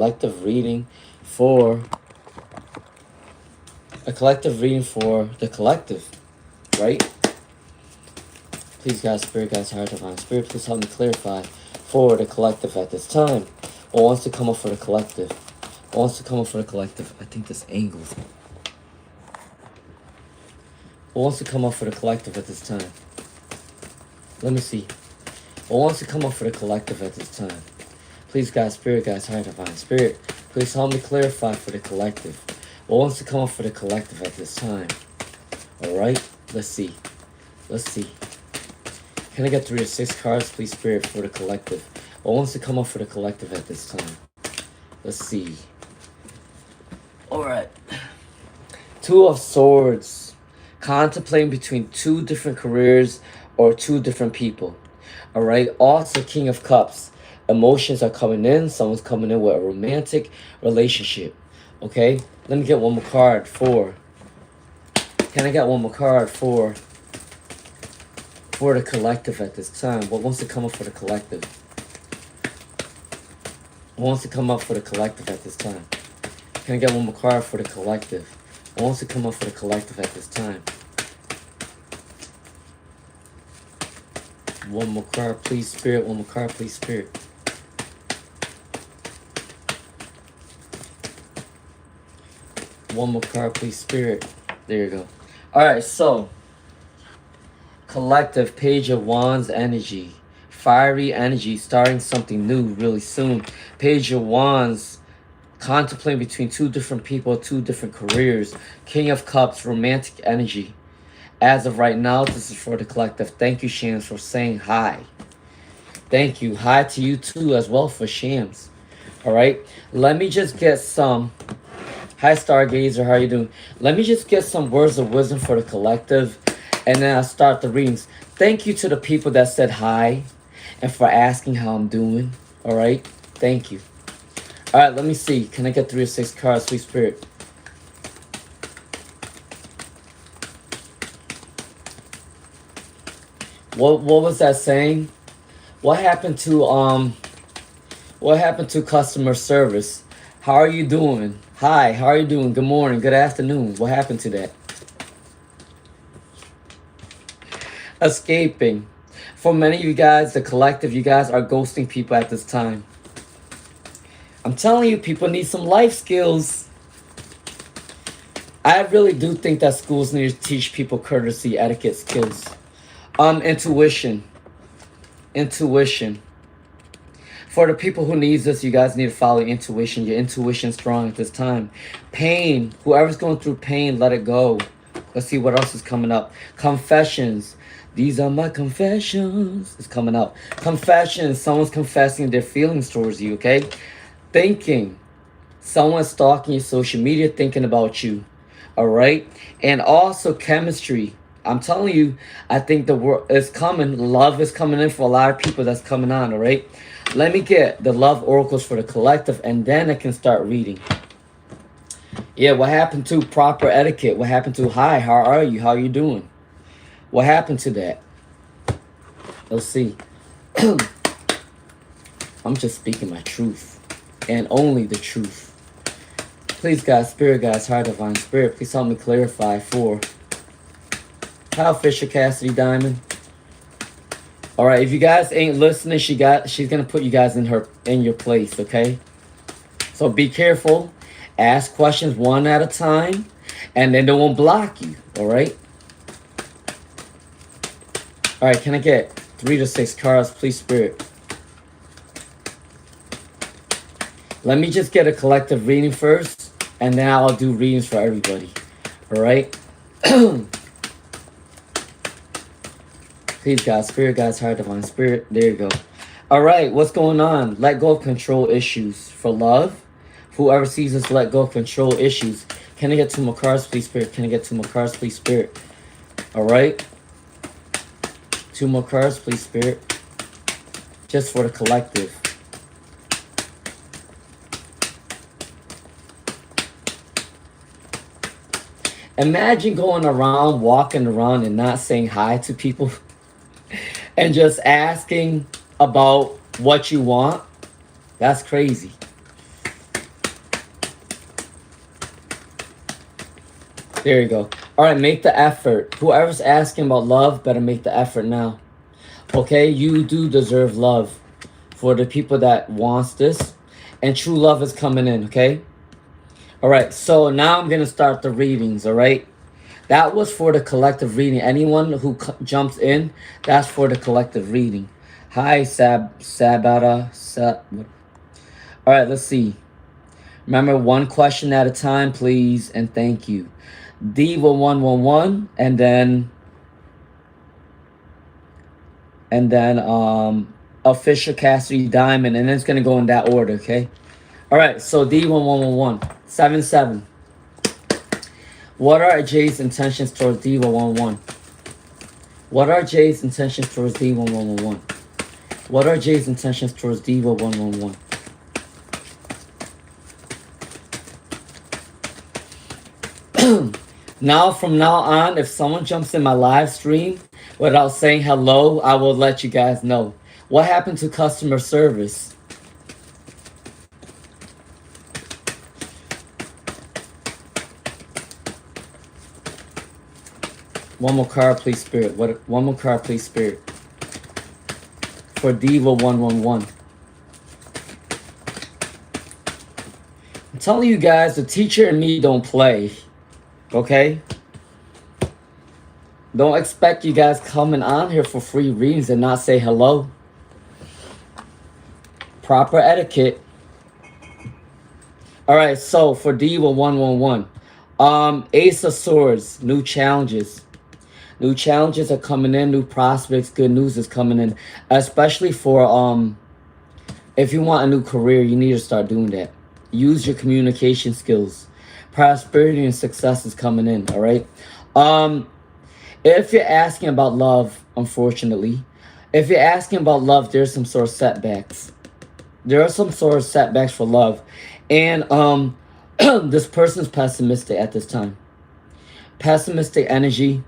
collective reading for the collective, right? Please, God, Spirit, God's heart, divine Spirit, please help me clarify for the collective at this time. What wants to come up for the collective? What wants to come up for the collective? I think this angle. What wants to come up for the collective at this time? Let me see. What wants to come up for the collective at this time? Please, God, Spirit, God's heart, divine Spirit, please help me clarify for the collective. What wants to come up for the collective at this time? All right, let's see. Let's see. Can I get 3 or 6 cards, please, Spirit, for the collective? What wants to come up for the collective at this time? Let's see. All right. 2 of Swords. Contemplating between 2 different careers or 2 different people. All right. Also, King of Cups. Emotions are coming in. Someone's coming in with a romantic relationship. Okay. Let me get one more card for. Can I get one more card for the collective at this time? What wants to come up for the collective? What wants to come up for the collective at this time? Can I get one more card for the collective? What wants to come up for the collective at this time? One more card, please, Spirit. One more card, please, Spirit. One more card, please, Spirit. There you go. All right, so collective, Page of Wands energy. Fiery energy, starting something new really soon. Page of Wands, contemplating between 2 different people, 2 different careers. King of Cups, romantic energy. As of right now, this is for the collective. Thank you, Shams, for saying hi. Thank you. Hi to you too as well for Shams. All right. Let me just get some. Hi, Stargazer. How are you doing? Let me just get some words of wisdom for the collective. And then I'll start the readings. Thank you to the people that said hi. And for asking how I'm doing. All right. Thank you. All right. Let me see. Can I get 3 or 6 cards, please, Spirit? What was that saying? What happened to customer service? How are you doing? Hi, how are you doing? Good morning, good afternoon. What happened to that? Escaping. For many of you guys, the collective, you guys are ghosting people at this time. I'm telling you, people need some life skills. I really do think that schools need to teach people courtesy, etiquette skills. Intuition. For the people who needs this, you guys need to follow intuition. Your intuition strong at this time. Pain. Whoever's going through pain, let it go. Let's see what else is coming up. Confessions. These are my confessions. It's coming up. Confessions. Someone's confessing their feelings towards you, okay? Thinking. Someone's stalking your social media, thinking about you. All right? And also chemistry. I'm telling you, I think the world is coming. Love is coming in for a lot of people that's coming on, all right? Let me get the love oracles for the collective, and then I can start reading. Yeah, what happened to proper etiquette? What happened to, hi, how are you? How are you doing? What happened to that? Let's see. I'm just speaking my truth, and only the truth. Please, God, Spirit, God's heart, divine Spirit, please help me clarify for Kyle Fisher, Cassidy Diamond. All right, if you guys ain't listening, she's gonna put you guys in your place, okay? So be careful. Ask questions one at a time, and then they won't block you. All right. All right. Can I get 3 to 6 cards, please, Spirit? Let me just get a collective reading first, and then I'll do readings for everybody. All right. Please, God, Spirit, God's heart, divine Spirit. There you go. All right, what's going on? Let go of control issues. For love, whoever sees us, let go of control issues. Can I get 2 more cards, please, Spirit? Can I get 2 more cards, please, Spirit? All right. 2 more cards, please, Spirit. Just for the collective. Imagine going around, walking around and not saying hi to people. And just asking about what you want. That's crazy. There you go. All right, make the effort. Whoever's asking about love, better make the effort now. Okay, you do deserve love. For the people that wants this, and true love is coming in. Okay. All right. So now I'm gonna start the readings. All right. That was for the collective reading. Anyone who jumps in, that's for the collective reading. Hi, Sabata. All right, let's see. Remember, one question at a time, please, and thank you. Diva111, and then official Cassidy Diamond, and then it's gonna go in that order, okay? All right, so D1111, 77. What are Jay's intentions towards D111? What are Jay's intentions towards D1111? What are Jay's intentions towards D111? Now, from now on, if someone jumps in my live stream without saying hello, I will let you guys know. What happened to customer service? One more card, please, Spirit. One more card, please, Spirit. For Diva111. I'm telling you guys, the teacher and me don't play. Okay? Don't expect you guys coming on here for free readings and not say hello. Proper etiquette. All right, so for Diva111, Ace of Swords, new challenges. New challenges are coming in, new prospects, good news is coming in. Especially for if you want a new career, you need to start doing that. Use your communication skills. Prosperity and success is coming in, all right? If you're asking about love, unfortunately, if you're asking about love, there's some sort of setbacks. There are some sort of setbacks for love. And this person's pessimistic at this time. Pessimistic energy.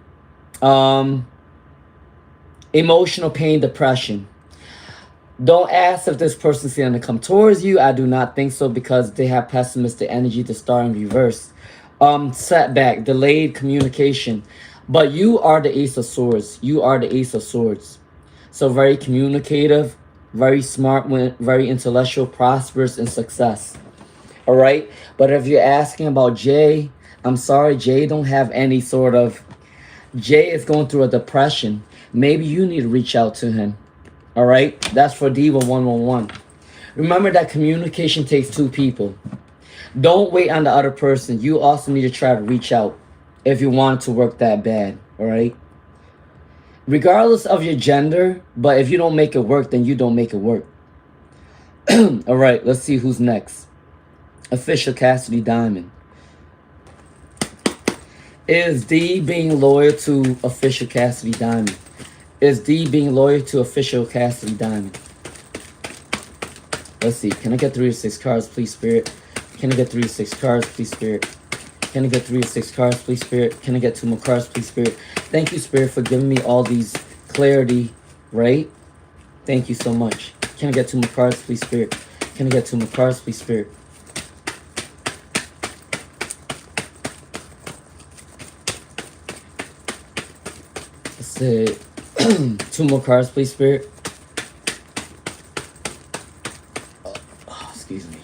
Emotional pain, depression. Don't ask if this person's going to come towards you. I do not think so because they have pessimistic energy to start in reverse. Setback, delayed communication. But you are the Ace of Swords. You are the Ace of Swords. So very communicative, very smart, very intellectual, prosperous, and success. All right? But if you're asking about Jay, I'm sorry, Jay don't have any sort of... Jay is going through a depression. Maybe you need to reach out to him. All right? That's for Diva111. Remember that communication takes two people. Don't wait on the other person. You also need to try to reach out if you want it to work that bad. All right? Regardless of your gender, but if you don't make it work, then you don't make it work. All right, let's see who's next. Official Cassidy Diamond. Is D being loyal to Official Cassidy Diamond? Is D being loyal to Official Cassidy Diamond? Let's see. Can I get 3 or 6 cards, please, Spirit? Can I get 3 or 6 cards, please, Spirit? Can I get 3 or 6 cards, please, Spirit? Can I get 2 more cards, please, Spirit? Thank you, Spirit, for giving me all these clarity, right? Thank you so much. Can I get 2 more cards, please, Spirit? Can I get 2 more cards, please, Spirit? Let's say 2 more cards, please, Spirit. Oh, excuse me.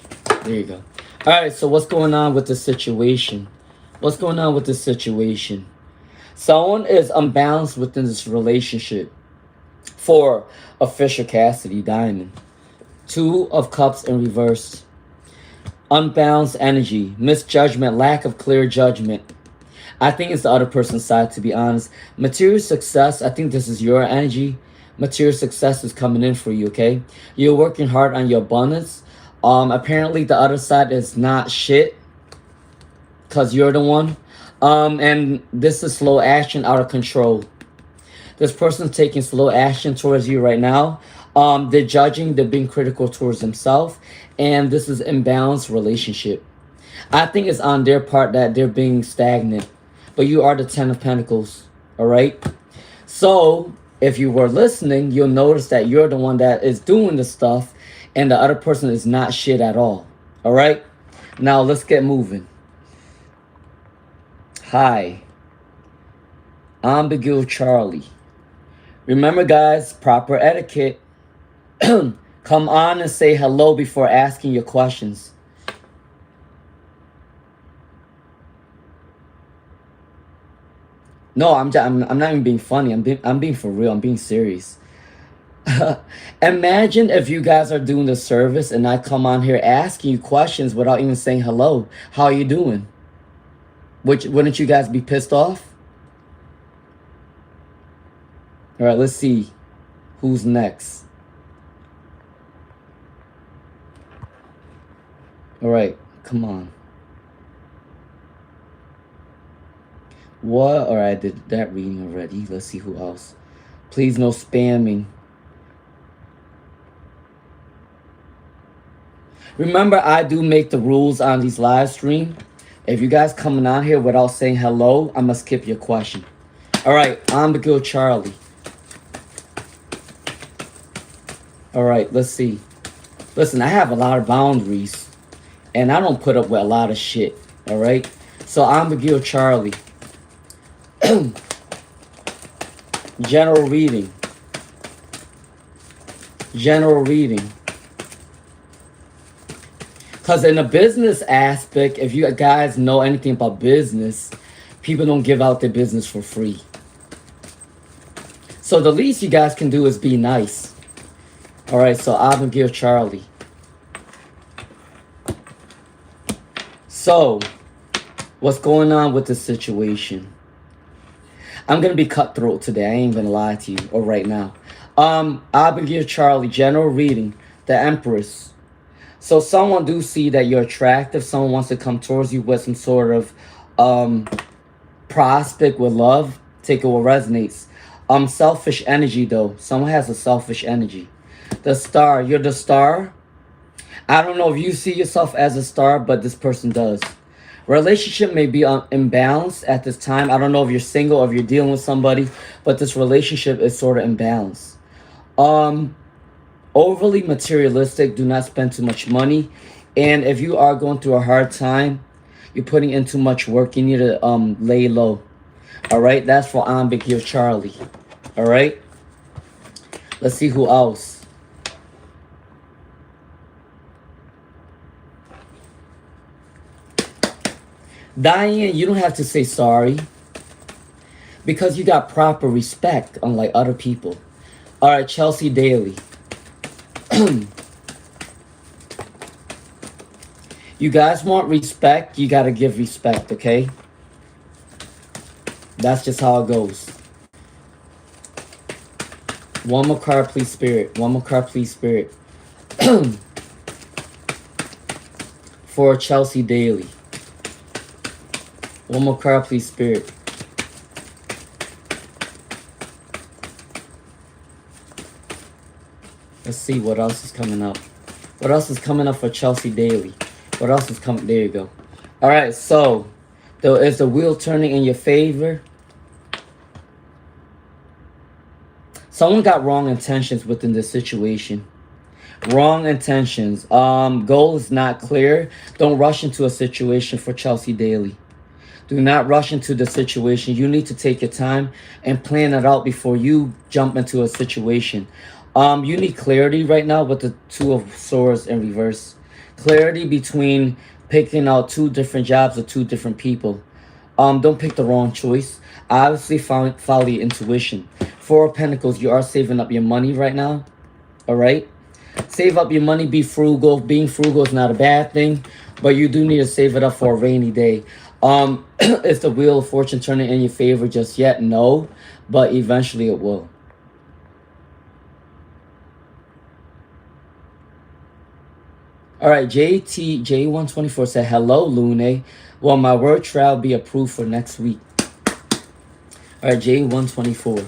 There you go. All right, so what's going on with the situation? What's going on with this situation? Someone is unbalanced within this relationship. For Official Cassidy Diamond. 2 of Cups in reverse. Unbalanced energy. Misjudgment. Lack of clear judgment. I think it's the other person's side, to be honest. Material success. I think this is your energy. Material success is coming in for you, okay? You're working hard on your abundance. Apparently the other side is not shit. Because you're the one. And this is slow action out of control. This person's taking slow action towards you right now. They're judging. They're being critical towards themselves. And this is imbalanced relationship. I think it's on their part that they're being stagnant. But you are the 10 of Pentacles. All right? So, if you were listening, you'll notice that you're the one that is doing the stuff. And the other person is not shit at all. All right? Now, let's get moving. Hi, Ambiguous Charlie. Remember, guys, proper etiquette. Come on and say hello before asking your questions. No, I'm not even being funny. I'm being for real. I'm being serious. Imagine if you guys are doing the service and I come on here asking you questions without even saying hello. How are you doing? Wouldn't you guys be pissed off? All right, let's see who's next. All right, come on. What? All right, I did that reading already. Let's see who else. Please, no spamming. Remember, I do make the rules on these live stream. If you guys coming on here without saying hello, I'm gonna skip your question. All right, Ambiguous Charlie. All right, let's see. Listen, I have a lot of boundaries, and I don't put up with a lot of shit. All right, so Ambiguous Charlie. General reading. General reading. Because in a business aspect, if you guys know anything about business, people don't give out their business for free. So the least you guys can do is be nice. All right, so Abigail Charlie. So, what's going on with the situation? I'm going to be cutthroat today. I ain't going to lie to you, or right now. Abigail Charlie, general reading, the Empress. So someone do see that you're attractive. Someone wants to come towards you with some sort of prospect with love. Take it what resonates. Selfish energy though. Someone has a selfish energy. The Star. You're the Star. I don't know if you see yourself as a star, but this person does. Relationship may be imbalanced at this time. I don't know if you're single or if you're dealing with somebody, but this relationship is sort of imbalanced. Overly materialistic. Do not spend too much money. And if you are going through a hard time, you're putting in too much work, you need to lay low. All right, that's for Ambiguous Charlie. All right, let's see who else. Diane, you don't have to say sorry because you got proper respect, unlike other people. All right, Chelsea Daly. You guys want respect, you got to give respect, okay? That's just how it goes. One more card, please, Spirit. One more card, please, Spirit. For Chelsea Daly. One more card, please, Spirit. Let's see what else is coming up. What else is coming up for Chelsea Daly? What else is coming? There you go. All right, so is the wheel turning in your favor? Someone got wrong intentions within this situation. Wrong intentions. Goal is not clear. Don't rush into a situation for Chelsea Daly. Do not rush into the situation. You need to take your time and plan it out before you jump into a situation. You need clarity right now with the Two of Swords in reverse. Clarity between picking out two different jobs or two different people. Don't pick the wrong choice. Obviously, follow your intuition. Four of Pentacles, you are saving up your money right now. All right? Save up your money, be frugal. Being frugal is not a bad thing, but you do need to save it up for a rainy day. Is the Wheel of Fortune turning in your favor just yet? No, but eventually it will. All right, J124 said, hello, Lune. Will my word trial be approved for next week? All right, J124.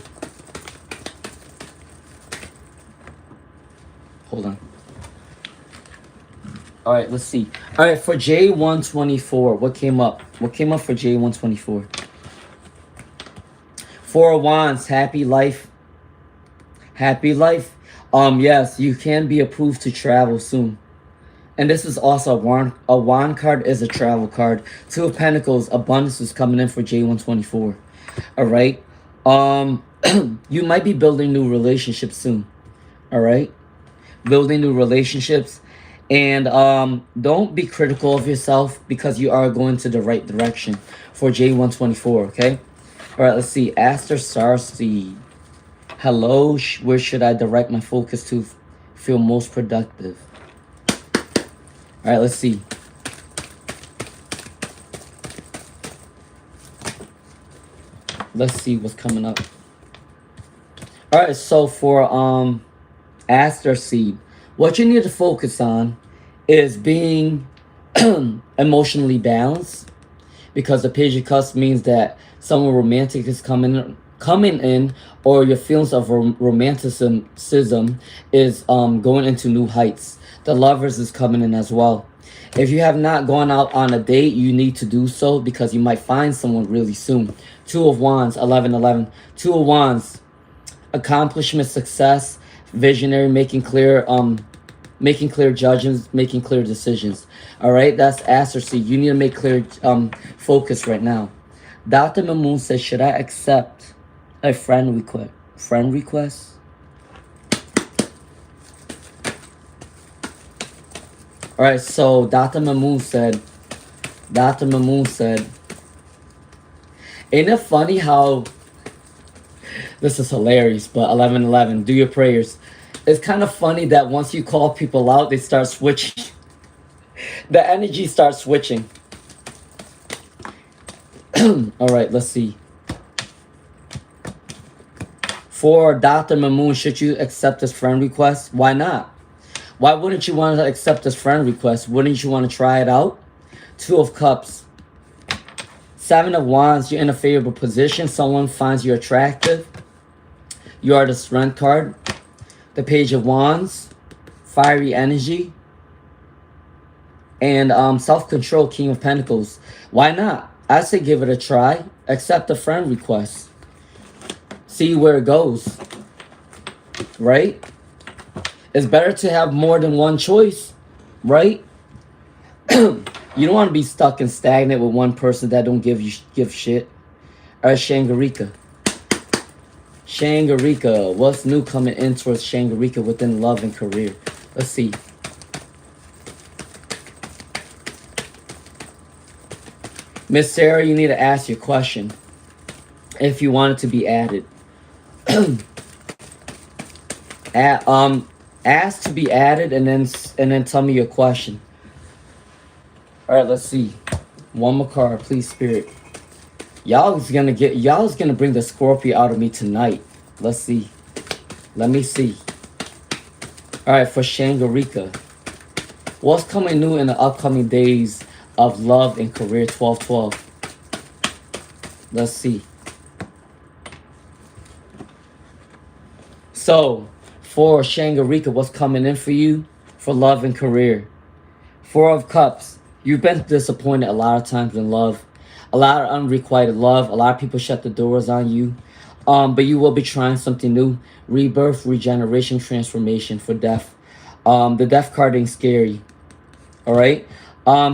Hold on. All right, let's see. All right, for J124, what came up? What came up for J124? Four of Wands, happy life. Happy life. Yes, you can be approved to travel soon. And this is also a wand card is a travel card. Two of Pentacles, abundance is coming in for J124. All right. Um, you might be building new relationships soon. All right. Building new relationships. And don't be critical of yourself because you are going to the right direction for J124. Okay. All right. Let's see. Aster Starseed. Hello. Where should I direct my focus to feel most productive? All right, let's see. Let's see what's coming up. All right, so for Aster Seed, what you need to focus on is being emotionally balanced, because the Page of Cups means that someone romantic is coming in, or your feelings of romanticism is going into new heights. The Lovers is coming in as well. If you have not gone out on a date, you need to do so because you might find someone really soon. Two of Wands, 1111. Two of Wands, accomplishment, success, visionary, making clear judgments, making clear decisions. All right, that's Aster Seed. You need to make clear focus right now. Dr. Mamoon says, should I accept a friend request? All right, so Dr. Mamoon said, ain't it funny how, this is hilarious, but 1111, do your prayers. It's kind of funny that once you call people out, they start switching. The energy starts switching. All right, let's see. For Dr. Mamoon, should you accept this friend request? Why not? Why wouldn't you want to accept this friend request? Wouldn't you want to try it out? Two of Cups. Seven of Wands, you're in a favorable position. Someone finds you attractive. You are the Strength card. The Page of Wands. Fiery energy. And self-control, King of Pentacles. Why not? I say give it a try. Accept a friend request. See where it goes. Right? It's better to have more than one choice, right? You don't want to be stuck and stagnant with one person that don't give shit. All right, Shangarika. Shangarika, what's new coming in towards Shangarika within love and career? Let's see. Miss Sarah, you need to ask your question if you want it to be added. Ask to be added and then tell me your question. All right, let's see. One more card, please, Spirit. Y'all's gonna bring the Scorpio out of me tonight. Let's see. Let me see. All right, for Shangarika, what's coming new in the upcoming days of love and career? 12-12. Let's see. So, for Shangarika, what's coming in for you for love and career? Four of Cups. You've been disappointed a lot of times in love. A lot of unrequited love. A lot of people shut the doors on you. But you will be trying something new. Rebirth, regeneration, transformation for Death. The Death card ain't scary. All right?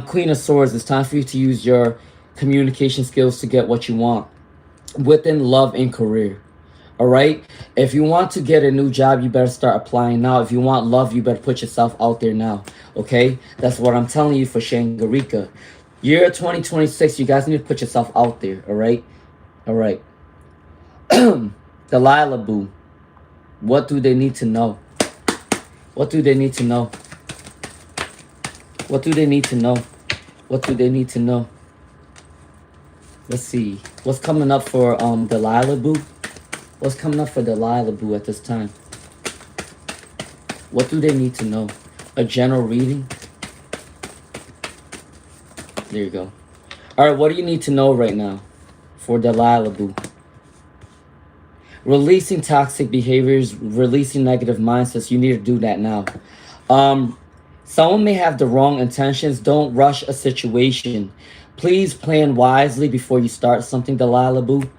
Queen of Swords, it's time for you to use your communication skills to get what you want within love and career. All right? If you want to get a new job, you better start applying now. If you want love, you better put yourself out there now. Okay? That's what I'm telling you for Shangarika. Year 2026, you guys need to put yourself out there. All right? All right. Delilah Boo. What do they need to know? What do they need to know? What do they need to know? What do they need to know? Let's see. What's coming up for Delilah Boo? What's coming up for Delilah Boo at this time? What do they need to know? A general reading? There you go. All right, what do you need to know right now for Delilah Boo? Releasing toxic behaviors, releasing negative mindsets. You need to do that now. Someone may have the wrong intentions. Don't rush a situation. Please plan wisely before you start something, Delilah Boo.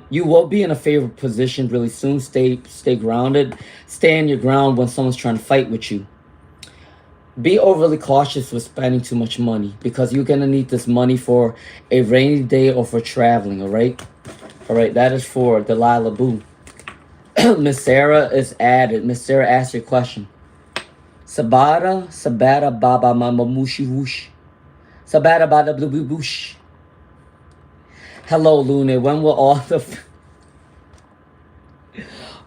You will be in a favorable position really soon. Stay grounded. Stay on your ground when someone's trying to fight with you. Be overly cautious with spending too much money because you're gonna need this money for a rainy day or for traveling. All right. All right. That is for Delilah Boo. Miss Sarah is added. Miss Sarah asked your question. Sabada baba mama mushi whoosh. Sabada bada blue blue boosh. Hello, Luna. When will all the...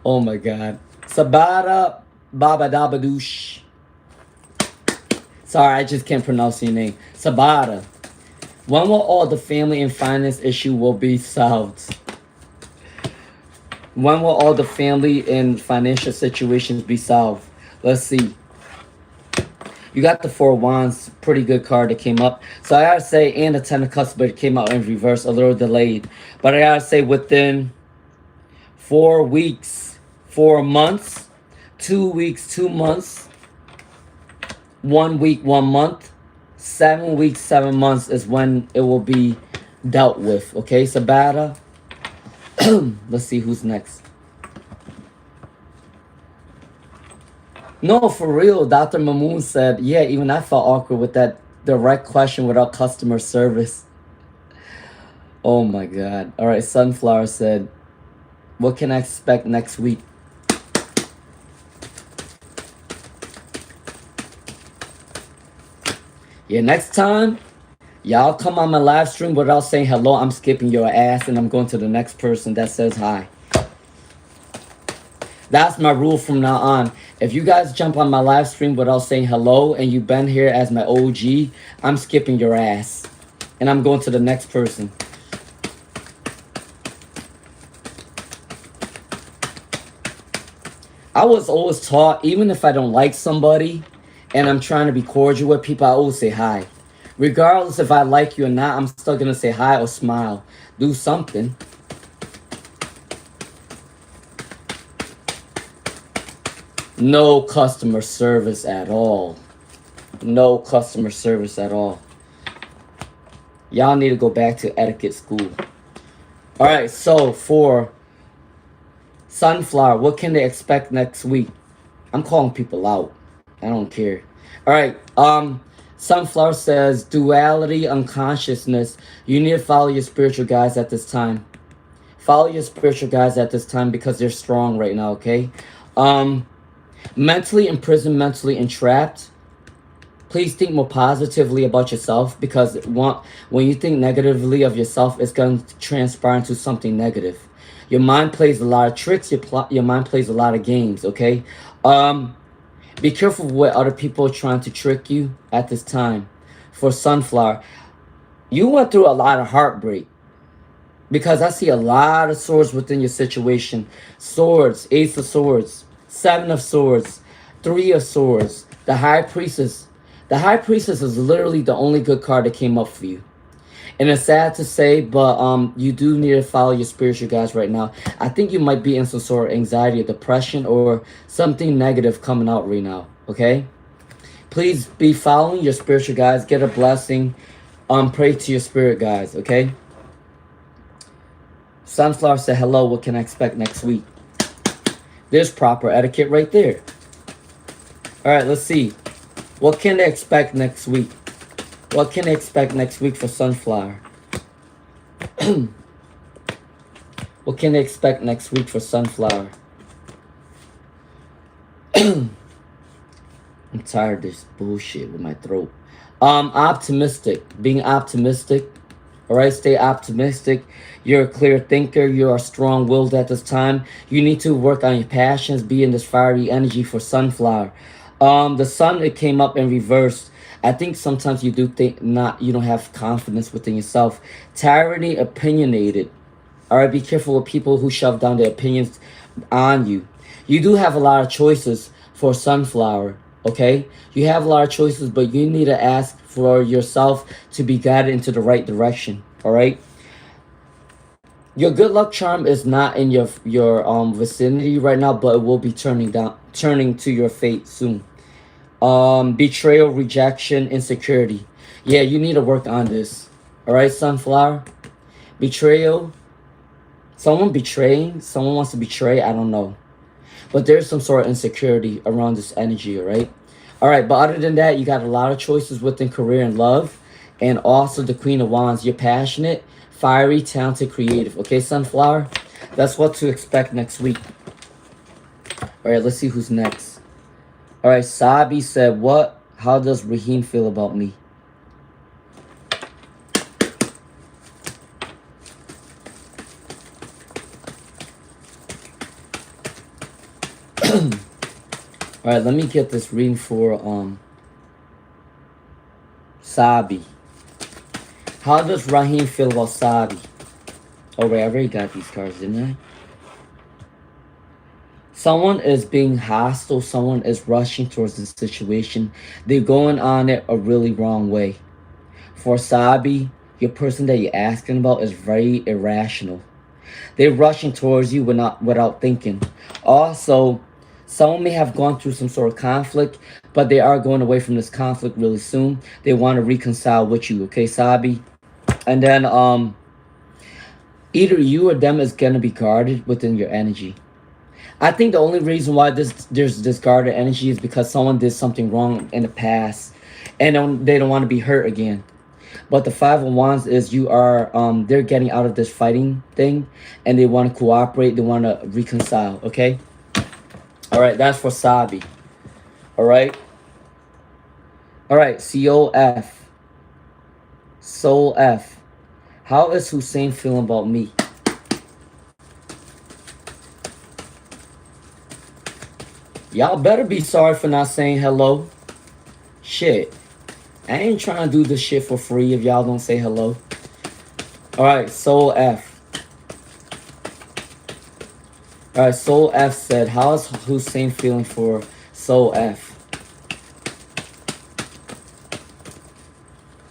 Oh, my God. Sabada baba daba doosh. Sorry, I just can't pronounce your name. Sabada. When will all the family and finance issue will be solved? When will all the family and financial situations be solved? Let's see. You got the Four of Wands, pretty good card that came up. So I gotta say, and the Ten of Cups, but it came out in reverse, a little delayed. But I gotta say, within 4 weeks, 4 months, 2 weeks, 2 months, 1 week, 1 month, 7 weeks, 7 months is when it will be dealt with. Okay, Sabata. Let's see who's next. No, for real, Dr. Mamoon said, yeah, even I felt awkward with that direct question without customer service. Oh my God. All right, Sunflower said, what can I expect next week? Yeah, next time, y'all come on my live stream without saying hello, I'm skipping your ass and I'm going to the next person that says hi. That's my rule from now on. If you guys jump on my live stream without saying hello and you've been here as my OG, I'm skipping your ass. And I'm going to the next person. I was always taught, even if I don't like somebody and I'm trying to be cordial with people, I always say hi. Regardless if I like you or not, I'm still going to say hi or smile. Do something. No customer service at all. No customer service at all. Y'all need to go back to etiquette school. All right, so for Sunflower, what can they expect next week? I'm calling people out. I don't care. All right, Sunflower says duality, unconsciousness. You need to follow your spiritual guides at this time. Follow your spiritual guides at this time because they're strong right now, okay? Mentally imprisoned, mentally entrapped. Please think more positively about yourself because when you think negatively of yourself, it's going to transpire into something negative. Your mind plays a lot of tricks. Your mind plays a lot of games, okay? Be careful what other people are trying to trick you at this time. For Sunflower, you went through a lot of heartbreak because I see a lot of swords within your situation. Swords, Ace of Swords, Seven of Swords, Three of Swords, the High Priestess. The High Priestess is literally the only good card that came up for you. And it's sad to say, but you do need to follow your spiritual guides right now. I think you might be in some sort of anxiety or depression or something negative coming out right now, okay? Please be following your spiritual guides. Get a blessing. Pray to your spirit guides, okay? Sunflower said, hello, what can I expect next week? There's proper etiquette right there. All right, let's see. What can they expect next week? What can they expect next week for Sunflower? What can they expect next week for Sunflower? I'm tired of this bullshit with my throat. Optimistic. Being optimistic. All right, stay optimistic. You're a clear thinker. You're strong-willed at this time. You need to work on your passions. Be in this fiery energy for Sunflower. The sun, it came up in reverse. I think sometimes you do think you don't have confidence within yourself. Tyranny, opinionated. All right, be careful with people who shove down their opinions on you. You do have a lot of choices for Sunflower. Okay, you have a lot of choices, but you need to ask for yourself to be guided into the right direction. All right, your good luck charm is not in your vicinity right now, but it will be turning to your fate soon. Betrayal, rejection, insecurity. Yeah, you need to work on this. All right, Sunflower. Betrayal. Someone wants to betray. I don't know. But there's some sort of insecurity around this energy, all right? All right, but other than that, you got a lot of choices within career and love. And also the Queen of Wands. You're passionate, fiery, talented, creative. Okay, Sunflower? That's what to expect next week. All right, let's see who's next. All right, Sabi said, what? How does Raheem feel about me? All right, let me get this reading for Sabi. How does Raheem feel about Sabi? Oh wait, I already got these cards, didn't I? Someone is being hostile. Someone is rushing towards the situation. They're going on it a really wrong way. For Sabi, your person that you're asking about is very irrational. They're rushing towards you without thinking. Also, someone may have gone through some sort of conflict, but they are going away from this conflict really soon. They want to reconcile with you, okay, Sabi? And then either you or them is gonna be guarded within your energy. I think the only reason why there's this guarded energy is because someone did something wrong in the past, and they don't want to be hurt again. But the Five of Wands is you are they're getting out of this fighting thing, and they want to cooperate. They want to reconcile. Okay. All right, that's for Sabi. All right. All right. COF. Soul F. How is Hussein feeling about me? Y'all better be sorry for not saying hello. Shit. I ain't trying to do this shit for free if y'all don't say hello. Alright, Soul F. Alright, Soul F said, how is Hussein feeling for Soul F?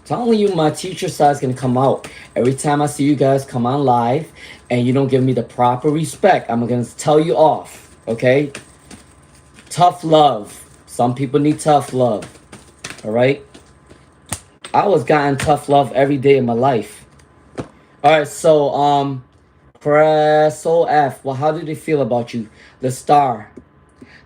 Telling you, my teacher side is going to come out. Every time I see you guys come on live and you don't give me the proper respect, I'm going to tell you off. Okay? Tough love. Some people need tough love. Alright? I was gotten tough love every day in my life. Alright, so, press Soul F. Well, how do they feel about you? The star.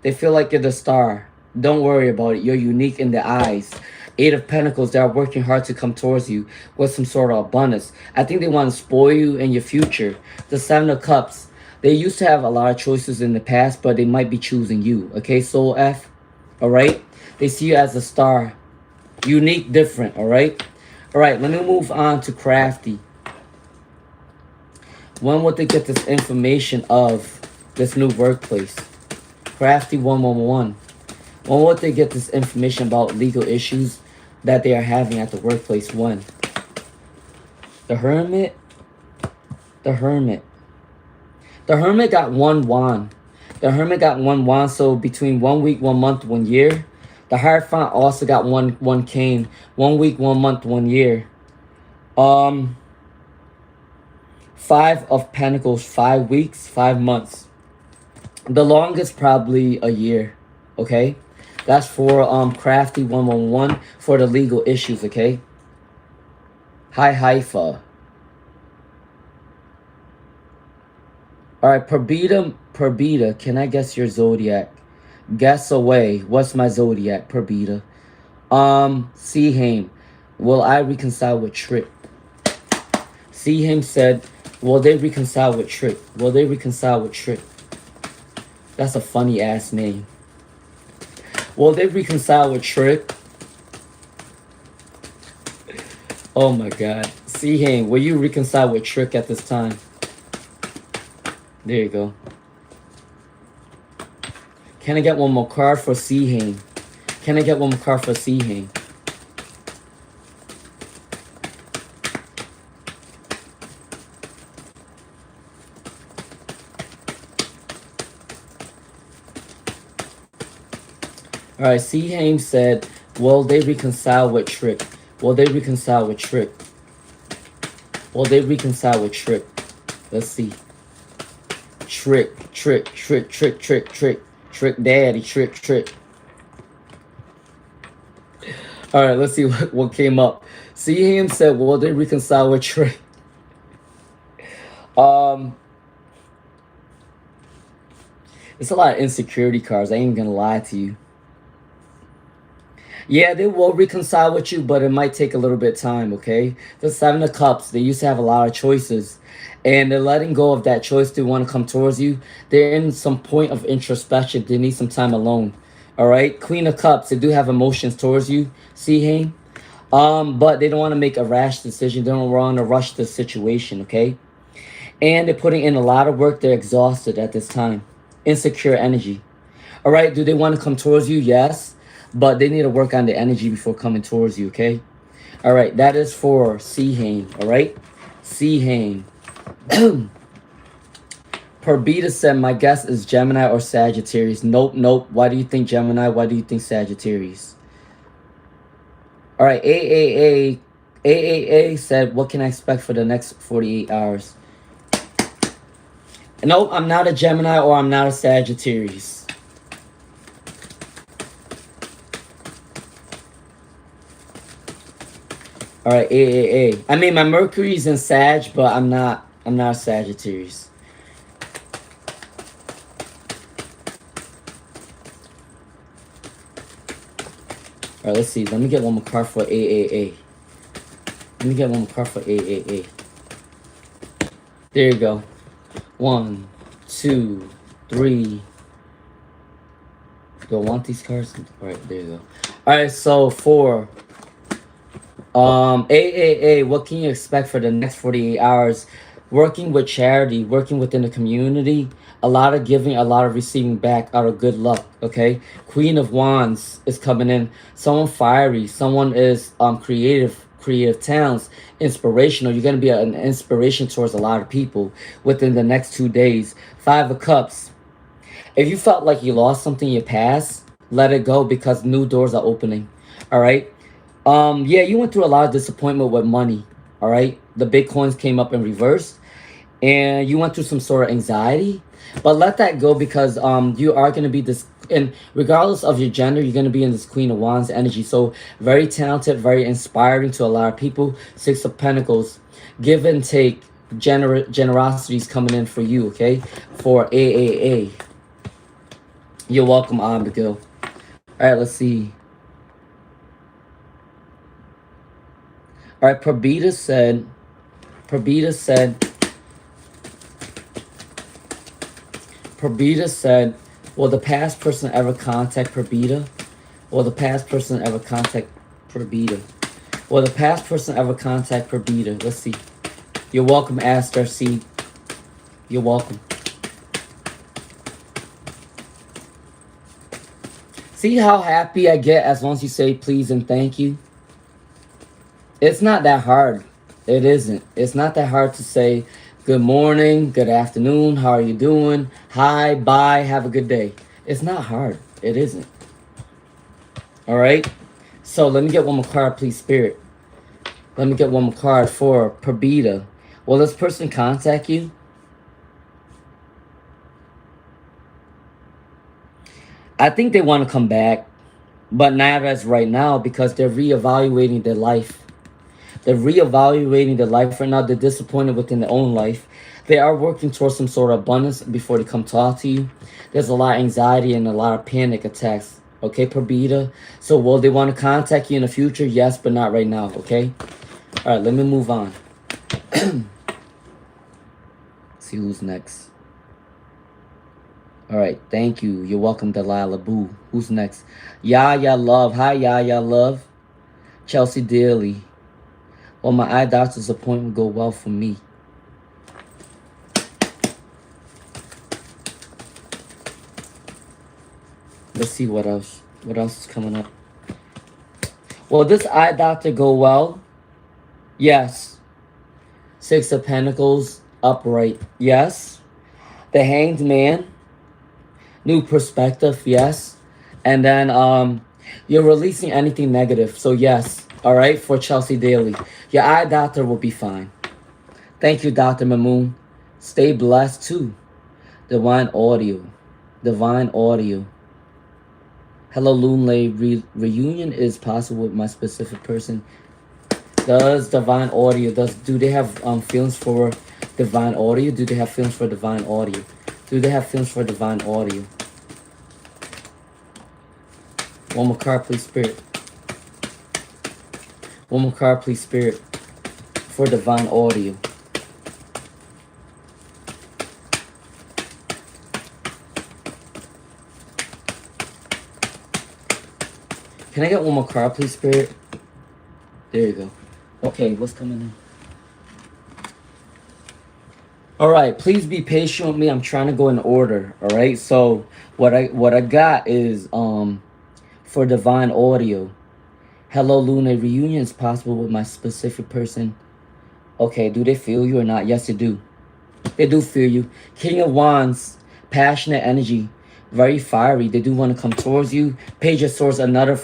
They feel like you're the star. Don't worry about it. You're unique in their eyes. Eight of Pentacles, they are working hard to come towards you with some sort of abundance. I think they want to spoil you in your future. The Seven of Cups, they used to have a lot of choices in the past, but they might be choosing you. Okay, Soul F? Alright? They see you as a star. Unique, different, alright? Alright, let me move on to Crafty. When would they get this information of this new workplace? Crafty 111. When would they get this information about legal issues that they are having at the workplace? When? The Hermit? The Hermit. The Hermit got one wand. The Hermit got one wand, so between 1 week, 1 month, 1 year. The Hierophant also got one cane. 1 week, 1 month, 1 year. Five of Pentacles, 5 weeks, 5 months. The longest probably a year. Okay? That's for Crafty 111 for the legal issues, okay? Hi Haifa. Alright, Perbita, can I guess your zodiac? Guess away. What's my zodiac, Perbita? Seahaim. Will I reconcile with Trick? Seahaim said, will they reconcile with Trick? Will they reconcile with Trick? That's a funny ass name. Will they reconcile with Trick? Oh my god. Seahaim, will you reconcile with Trick at this time? There you go. Can I get one more card for Seahaim? Can I get one more card for Seahaim? Alright, Seahaim said, will they reconcile with Trick? Will they reconcile with Trick? Will they reconcile with Trick? Let's see. Trick. Trick daddy, trick. Alright, let's see what came up. Seahaim said, will they reconcile with Trick? It's a lot of insecurity cards. I ain't gonna lie to you. Yeah, they will reconcile with you, but it might take a little bit of time, okay? The Seven of Cups, they used to have a lot of choices. And they're letting go of that choice to want to come towards you. They're in some point of introspection. They need some time alone. All right? Queen of Cups, they do have emotions towards you. See, Hain? But they don't want to make a rash decision. They don't want to rush the situation, okay? And they're putting in a lot of work. They're exhausted at this time. Insecure energy. All right, do they want to come towards you? Yes, but they need to work on the energy before coming towards you, okay? All right, that is for Hain, all right? Hain. Perbita said, my guess is Gemini or Sagittarius. Nope, nope. Why do you think Gemini? Why do you think Sagittarius? All right, AAA said, what can I expect for the next 48 hours? Nope, I'm not a Gemini or I'm not a Sagittarius. All right, AAA. I mean, my Mercury's in Sag, but I'm not a Sagittarius. All right, let's see. Let me get one more card for AAA. Let me get one more card for AAA. There you go. 1, 2, 3. Do I want these cards? All right, there you go. All right, so for AAA, what can you expect for the next 48 hours? Working with charity, working within the community, a lot of giving, a lot of receiving back out of good luck, okay? Queen of Wands is coming in. Someone fiery, someone is creative talents, inspirational. You're going to be an inspiration towards a lot of people within the next 2 days. 5 of Cups. If you felt like you lost something in your past, let it go because new doors are opening, all right? Yeah, you went through a lot of disappointment with money, all right? The Bitcoins came up in reverse, and you went through some sort of anxiety, but let that go because you are going to be this, and regardless of your gender, you're going to be in this Queen of Wands energy. So very talented, very inspiring to a lot of people. 6 of Pentacles, give and take, generosity is coming in for you, okay? For AAA. You're welcome, Abigail. All right, let's see. All right, Prabita said, will the past person ever contact Prabita? Will the past person ever contact Prabita? Will the past person ever contact Prabita? Let's see. You're welcome, Aster C. You're welcome. See how happy I get as long as you say please and thank you? It's not that hard. It isn't. It's not that hard to say good morning, good afternoon, how are you doing? Hi, bye, have a good day. It's not hard. It isn't. All right? So let me get one more card, please, Spirit. Let me get one more card for Prabita. Will this person contact you? I think they want to come back, but not as right now because they're reevaluating their life. They're reevaluating their life right now. They're disappointed within their own life. They are working towards some sort of abundance before they come talk to you. There's a lot of anxiety and a lot of panic attacks. Okay, Prabita? So will they want to contact you in the future? Yes, but not right now, okay? All right, let me move on. See who's next. All right, thank you. You're welcome, Delilah Boo. Who's next? Yaya Love. Hi, Yaya Love. Chelsea Daly. Well, my eye doctor's appointment go well for me. Let's see what else. What else is coming up? Will this eye doctor go well? Yes. 6 of Pentacles, upright. Yes. The Hanged Man. New perspective, yes. And then you're releasing anything negative. So yes. All right, for Chelsea Daly. Your eye doctor will be fine. Thank you, Dr. Mamoon. Stay blessed too. Divine audio. Divine audio. Hello, Loonlay. Reunion is possible with my specific person. Does divine audio, do they have feelings for divine audio? Do they have feelings for divine audio? Do they have feelings for divine audio? One more card, please, Spirit. One more card, please, Spirit, for divine audio. Can I get one more card, please, Spirit? There you go. Okay, what's coming in? All right, please be patient with me. I'm trying to go in order. All right, so what I got is for divine audio. Hello, Luna. Reunion is possible with my specific person. Okay, do they feel you or not? Yes, they do. They do feel you. King of Wands, passionate energy, very fiery. They do want to come towards you. Page of Swords, another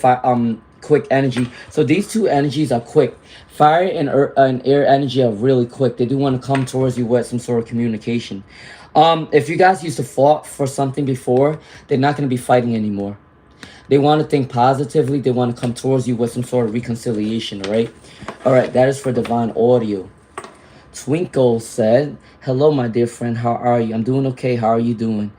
quick energy. So these two energies are quick. Fire and air energy are really quick. They do want to come towards you with some sort of communication. If you guys used to fought for something before, they're not going to be fighting anymore. They want to think positively. They want to come towards you with some sort of reconciliation, all right? All right, that is for divine audio. Twinkle said, hello, my dear friend. How are you? I'm doing okay. How are you doing?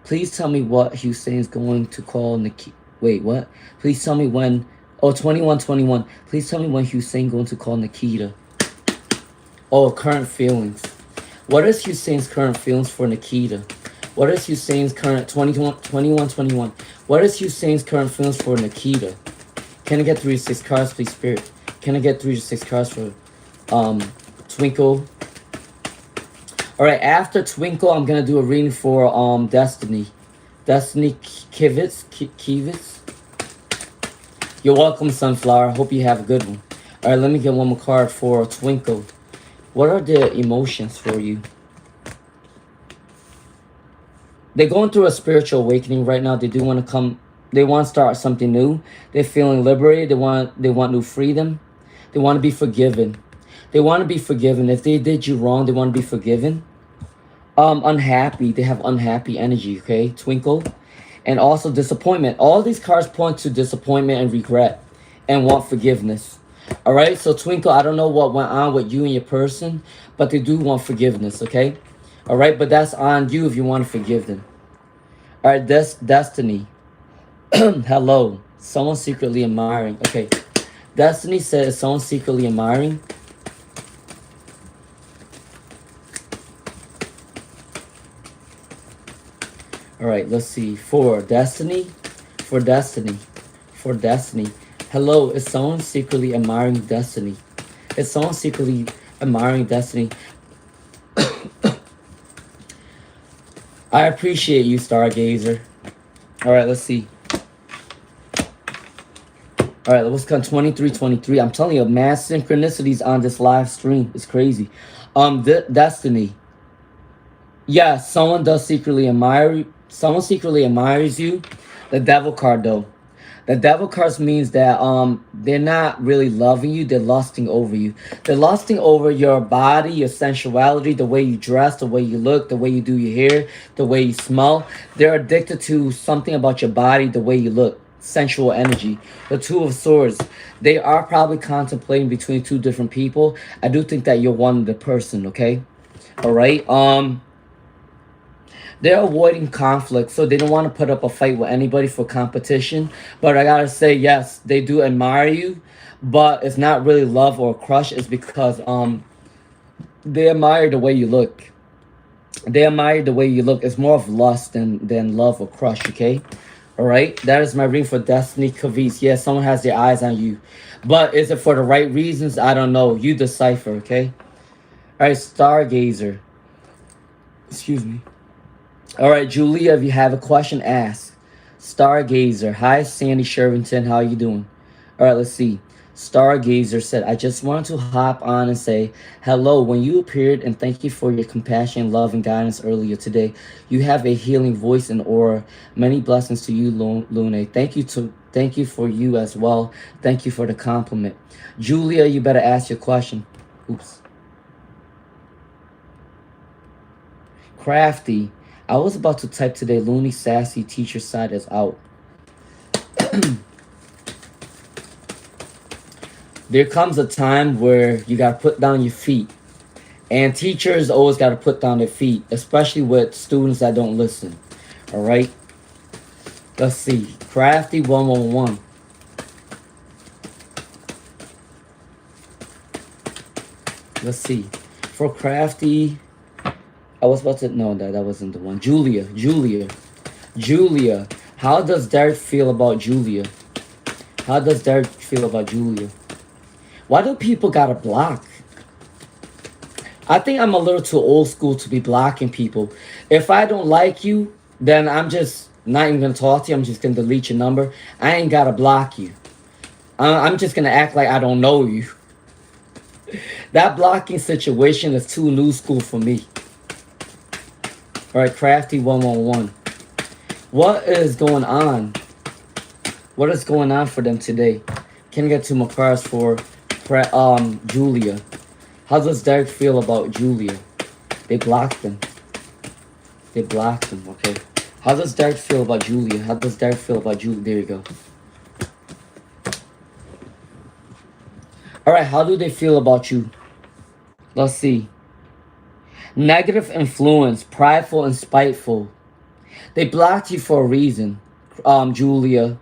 Please tell me what Hussein's going to call Nikita. Wait, what? Please tell me when. Oh, 2121. Please tell me when Hussein going to call Nikita. Oh, current feelings. What is Hussein's current feelings for Nikita? What is Hussein's current 2121? What is Hussein's current feelings for Nikita? Can I get 3 to 6 cards, please, Spirit? Can I get 3 to 6 cards for Twinkle? All right, after Twinkle, I'm gonna do a reading for Destiny Kivitz. You're welcome, Sunflower. Hope you have a good one. All right, let me get one more card for Twinkle. What are the emotions for you? They're going through a spiritual awakening right now. They do want to come. They want to start something new. They're feeling liberated. They want new freedom. They want to be forgiven. They want to be forgiven. If they did you wrong, they want to be forgiven. Unhappy. They have unhappy energy, okay? Twinkle. And also disappointment. All these cards point to disappointment and regret and want forgiveness. All right? So, Twinkle, I don't know what went on with you and your person, but they do want forgiveness, okay? All right? But that's on you if you want to forgive them. All right, Destiny. Hello. Someone secretly admiring. Okay. Destiny says someone secretly admiring. All right, let's see. For Destiny. Hello, is someone secretly admiring Destiny? Is someone secretly admiring Destiny? I appreciate you, Stargazer. All right, let's see. All right, let's come 2323. I'm telling you, mass synchronicities on this live stream. It's crazy. Destiny. Yeah, someone does secretly admire you. Someone secretly admires you. The Devil card, though. The Devil cards means that they're not really loving you. They're lusting over you. They're lusting over your body, your sensuality, the way you dress, the way you look, the way you do your hair, the way you smell. They're addicted to something about your body, the way you look. Sensual energy. The Two of Swords. They are probably contemplating between two different people. I do think that you're one of the person, okay? All right. They're avoiding conflict, so they don't want to put up a fight with anybody for competition. But I gotta say, yes, they do admire you, but it's not really love or crush. It's because they admire the way you look. They admire the way you look. It's more of lust than love or crush, okay? All right, that is my reading for Destiny Kavitz. Yeah, someone has their eyes on you. But is it for the right reasons? I don't know. You decipher, okay? All right, Stargazer. Excuse me. All right, Julia, if you have a question, ask. Stargazer. Hi, Sandy Shervington. How you doing? All right, let's see. Stargazer said, I just wanted to hop on and say hello. When you appeared, and thank you for your compassion, love, and guidance earlier today. You have a healing voice and aura. Many blessings to you, Lune. Thank you for you as well. Thank you for the compliment. Julia, you better ask your question. Oops. Crafty. I was about to type today, Looney Sassy teacher side is out. There comes a time where you got to put down your feet. And teachers always got to put down their feet, especially with students that don't listen. All right? Let's see. Crafty 111. Let's see. For Crafty, I was about to... No, that wasn't the one. Julia. How does Derek feel about Julia? How does Derek feel about Julia? Why do people gotta block? I think I'm a little too old school to be blocking people. If I don't like you, then I'm just not even gonna talk to you. I'm just gonna delete your number. I ain't gotta block you. I'm just gonna act like I don't know you. That blocking situation is too new school for me. Alright, Crafty 111. What is going on? What is going on for them today? Can I get 2 more cards for Julia? How does Derek feel about Julia? They blocked him. They blocked him, okay. How does Derek feel about Julia? How does Derek feel about Julia? There you go. Alright, how do they feel about you? Let's see. Negative influence, prideful and spiteful. They blocked you for a reason, Julia.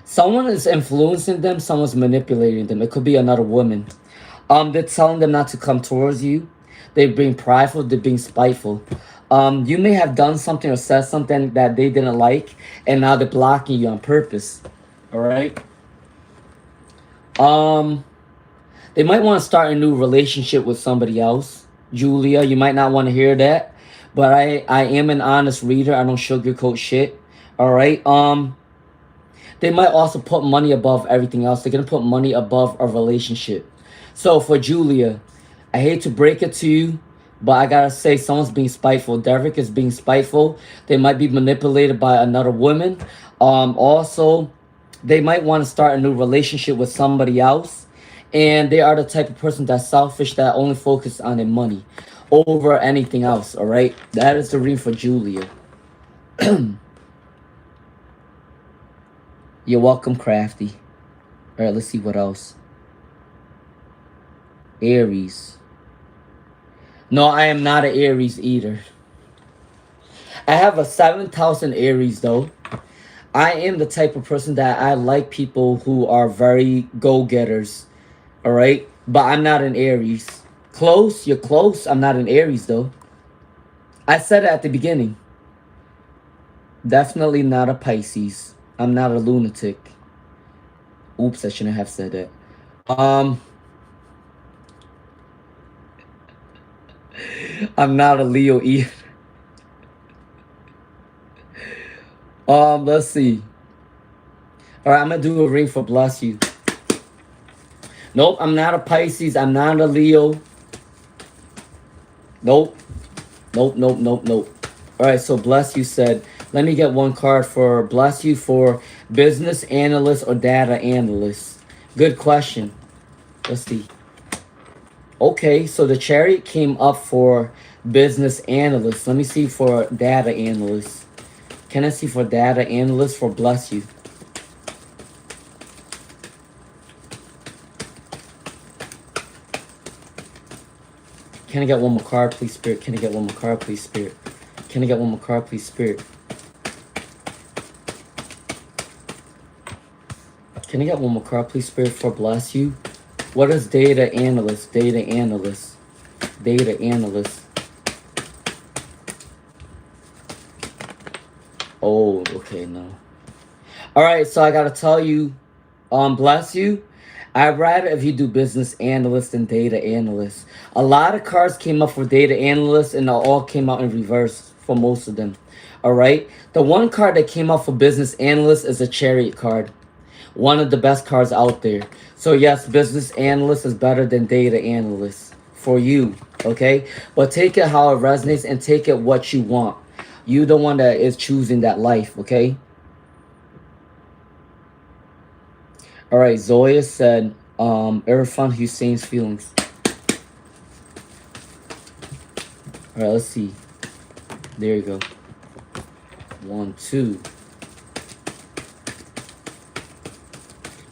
Someone is influencing them, someone's manipulating them. It could be another woman. They're telling them not to come towards you. They're being prideful, they're being spiteful. You may have done something or said something that they didn't like, and now they're blocking you on purpose. Alright? They might want to start a new relationship with somebody else. Julia, you might not want to hear that. But I am an honest reader. I don't sugarcoat shit. Alright? They might also put money above everything else. They're going to put money above a relationship. So for Julia, I hate to break it to you, but I gotta say someone's being spiteful. Derek is being spiteful. They might be manipulated by another woman. Also, they might want to start a new relationship with somebody else. And they are the type of person that's selfish, that only focus on their money over anything else, alright? That is the reading for Julia. You're welcome, Crafty. Alright, let's see what else. Aries. No, I am not an Aries either. I have a 7,000 Aries though. I am the type of person that I like people who are very go-getters. Alright? But I'm not an Aries. Close, you're close. I'm not an Aries though. I said it at the beginning. Definitely not a Pisces. I'm not a lunatic. Oops, I shouldn't have said that. I'm not a Leo either. Let's see. Alright, I'm gonna do a ring for Bless You. Nope, I'm not a Pisces. I'm not a Leo. Nope. Nope. Alright, so Bless You said, let me get 1 card for Bless You for business analyst or data analyst. Good question. Let's see. Okay, so the Chariot came up for business analyst. Let me see for data analyst. Can I see for data analyst for Bless You? Can I get 1 more card, please, Spirit? Can I get 1 more card, please, Spirit? Can I get 1 more card, please, Spirit? Can I get 1 more card, please, Spirit, for Bless You? What is data analyst? Data analyst. Data analyst. Oh, okay, no. Alright, so I gotta tell you, Bless You, I'd rather if you do business analyst than data analyst. A lot of cards came up for data analyst and they all came out in reverse for most of them. Alright? The 1 card that came up for business analyst is a Chariot card. One of the best cards out there. So yes, business analyst is better than data analyst for you. Okay? But take it how it resonates and take it what you want. You the one that is choosing that life. Okay? Alright, Zoya said, Irfan Hussein's feelings. Alright, let's see. There you go. 1, 2.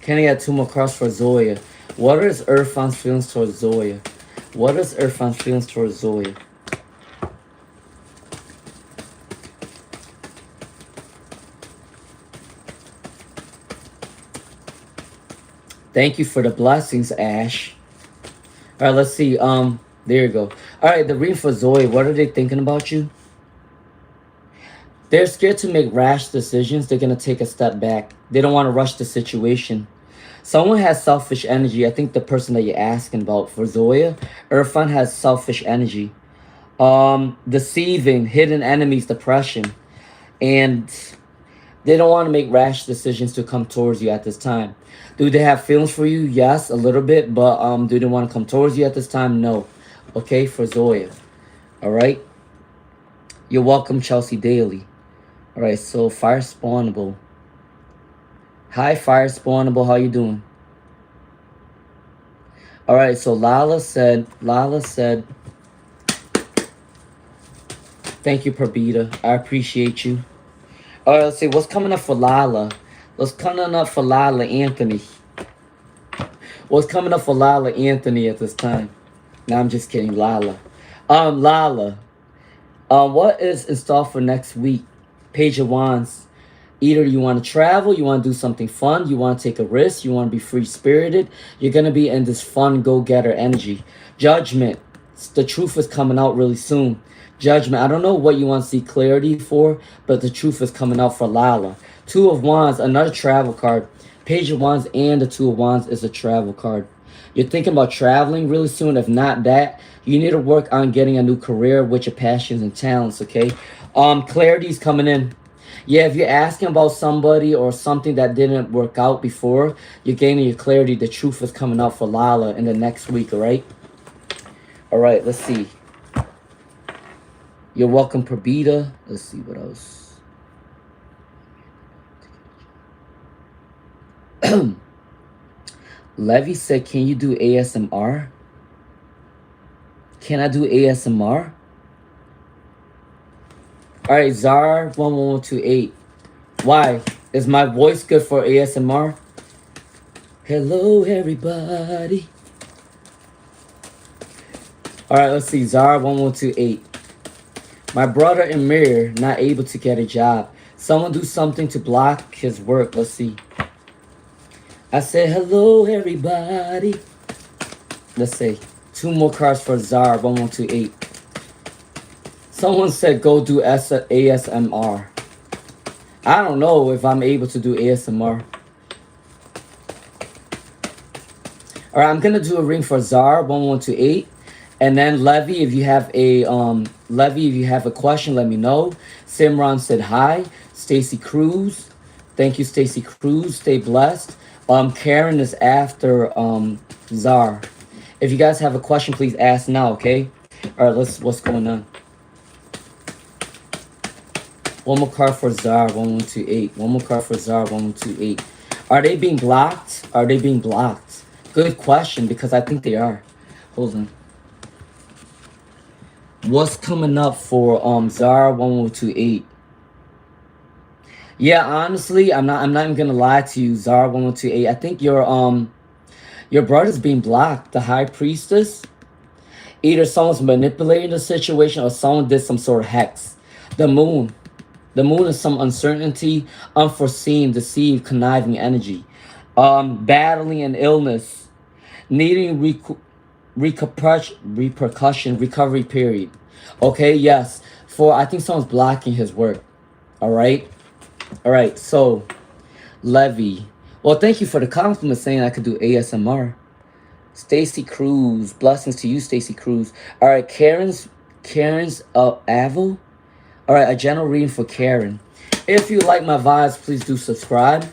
Can I get 2 more cards for Zoya? What is Irfan's feelings towards Zoya? What is Irfan's feelings towards Zoya? Thank you for the blessings, Ash. All right, let's see. There you go. All right, the reading for Zoe. What are they thinking about you? They're scared to make rash decisions. They're gonna take a step back. They don't want to rush the situation. Someone has selfish energy. I think the person that you're asking about for Zoya, Irfan has selfish energy. Deceiving, hidden enemies, depression, and they don't want to make rash decisions to come towards you at this time. Do they have feelings for you? Yes, a little bit, but do they want to come towards you at this time? No. Okay, for Zoya. All right. You're welcome, Chelsea Daly. All right, so Fire Spawnable. Hi, Fire Spawnable. How you doing? All right, so Lala said, thank you, Prabita. I appreciate you. All right, let's see. What's coming up for Lala? What's coming up for Lala Anthony? What's coming up for Lala Anthony at this time? No, I'm just kidding. Lala. Lala. What is in store for next week? Page of Wands. Either you want to travel, you want to do something fun, you want to take a risk, you want to be free-spirited. You're going to be in this fun go-getter energy. Judgment. The truth is coming out really soon. Judgment. I don't know what you want to see clarity for, but the truth is coming out for Lala. Two of Wands, another travel card. Page of Wands and the Two of Wands is a travel card. You're thinking about traveling really soon. If not that, you need to work on getting a new career with your passions and talents, okay? Clarity's coming in. Yeah, if you're asking about somebody or something that didn't work out before, you're gaining your clarity. The truth is coming out for Lala in the next week, all right? All right, let's see. You're welcome, Prabita. Let's see what else. Levy said, can you do ASMR? Can I do ASMR? All right, Zar 11128. Why? Is my voice good for ASMR? Hello, everybody. All right, let's see. Zar 1128. My brother Amir not able to get a job. Someone do something to block his work. Let's see. I said, hello, everybody. Let's see. Two more cards for Zar 1128. Someone said go do ASMR. I don't know if I'm able to do ASMR. All right, I'm gonna do a ring for Zar 1128, and then Levy, if you have a question, let me know. Simran said hi. Stacy Cruz, thank you, Stacy Cruz. Stay blessed. Karen is after Zar. If you guys have a question, please ask now. Okay. All right. What's going on? One more card for Zar 1128. One more card for Zar 1128. Are they being blocked? Are they being blocked? Good question, because I think they are. Hold on. What's coming up for Zar 1128? Yeah, honestly, I'm not even gonna lie to you, Zar 1128. I think your brother's being blocked. The High Priestess. Either someone's manipulating the situation or someone did some sort of hex. The Moon. The Moon is some uncertainty, unforeseen, deceived, conniving energy. Battling an illness, needing repercussion, recovery period. Okay, yes. I think someone's blocking his work. All right. All right. So, Levy. Well, thank you for the compliment saying I could do ASMR. Stacy Cruz. Blessings to you, Stacy Cruz. All right, Karen's Avel. All right, a general reading for Karen. If you like my vibes, please do subscribe.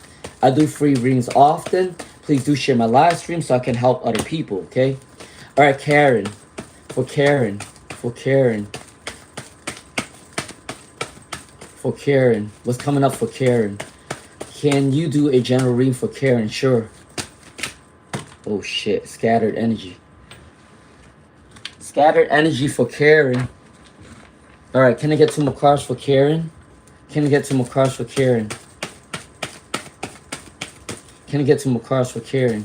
I do free readings often. Please do share my live stream so I can help other people, okay? All right, Karen. For Karen. What's coming up for Karen? Can you do a general reading for Karen? Sure. Oh, shit. Scattered energy. Scattered energy for Karen. All right, can I get two more cards for Karen? Can I get two more cards for Karen? Can I get two more cards for Karen?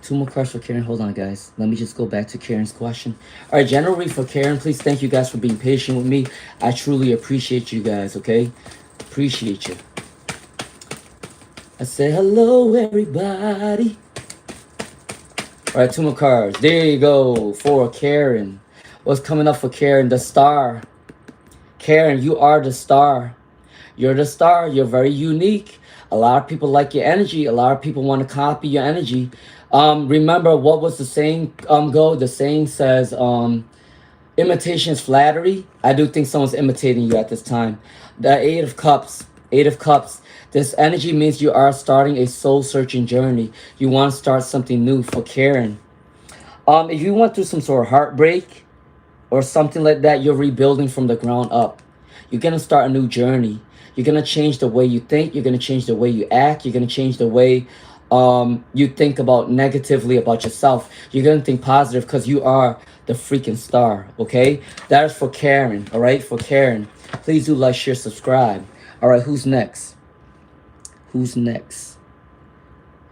Two more cards for Karen. Hold on, guys. Let me just go back to Karen's question. All right, general read for Karen. Please thank you guys for being patient with me. I truly appreciate you guys, okay? Appreciate you. I say hello, everybody. All right, 2 more cards. There you go for Karen. What's coming up for Karen? The star. Karen, you are the star. You're the star. You're very unique. A lot of people like your energy. A lot of people want to copy your energy. Remember what was the saying? Go. The saying says, imitation is flattery. I do think someone's imitating you at this time. The Eight of Cups. Eight of Cups. This energy means you are starting a soul searching journey. You want to start something new for Karen. If you went through some sort of heartbreak or something like that, you're rebuilding from the ground up. You're gonna start a new journey. You're gonna change the way you think. You're gonna change the way you act. You're gonna change the way you think about negatively about yourself. You're gonna think positive because you are the freaking star. Okay, that is for Karen. All right, for Karen. Please do like, share, subscribe. All right, who's next? Who's next?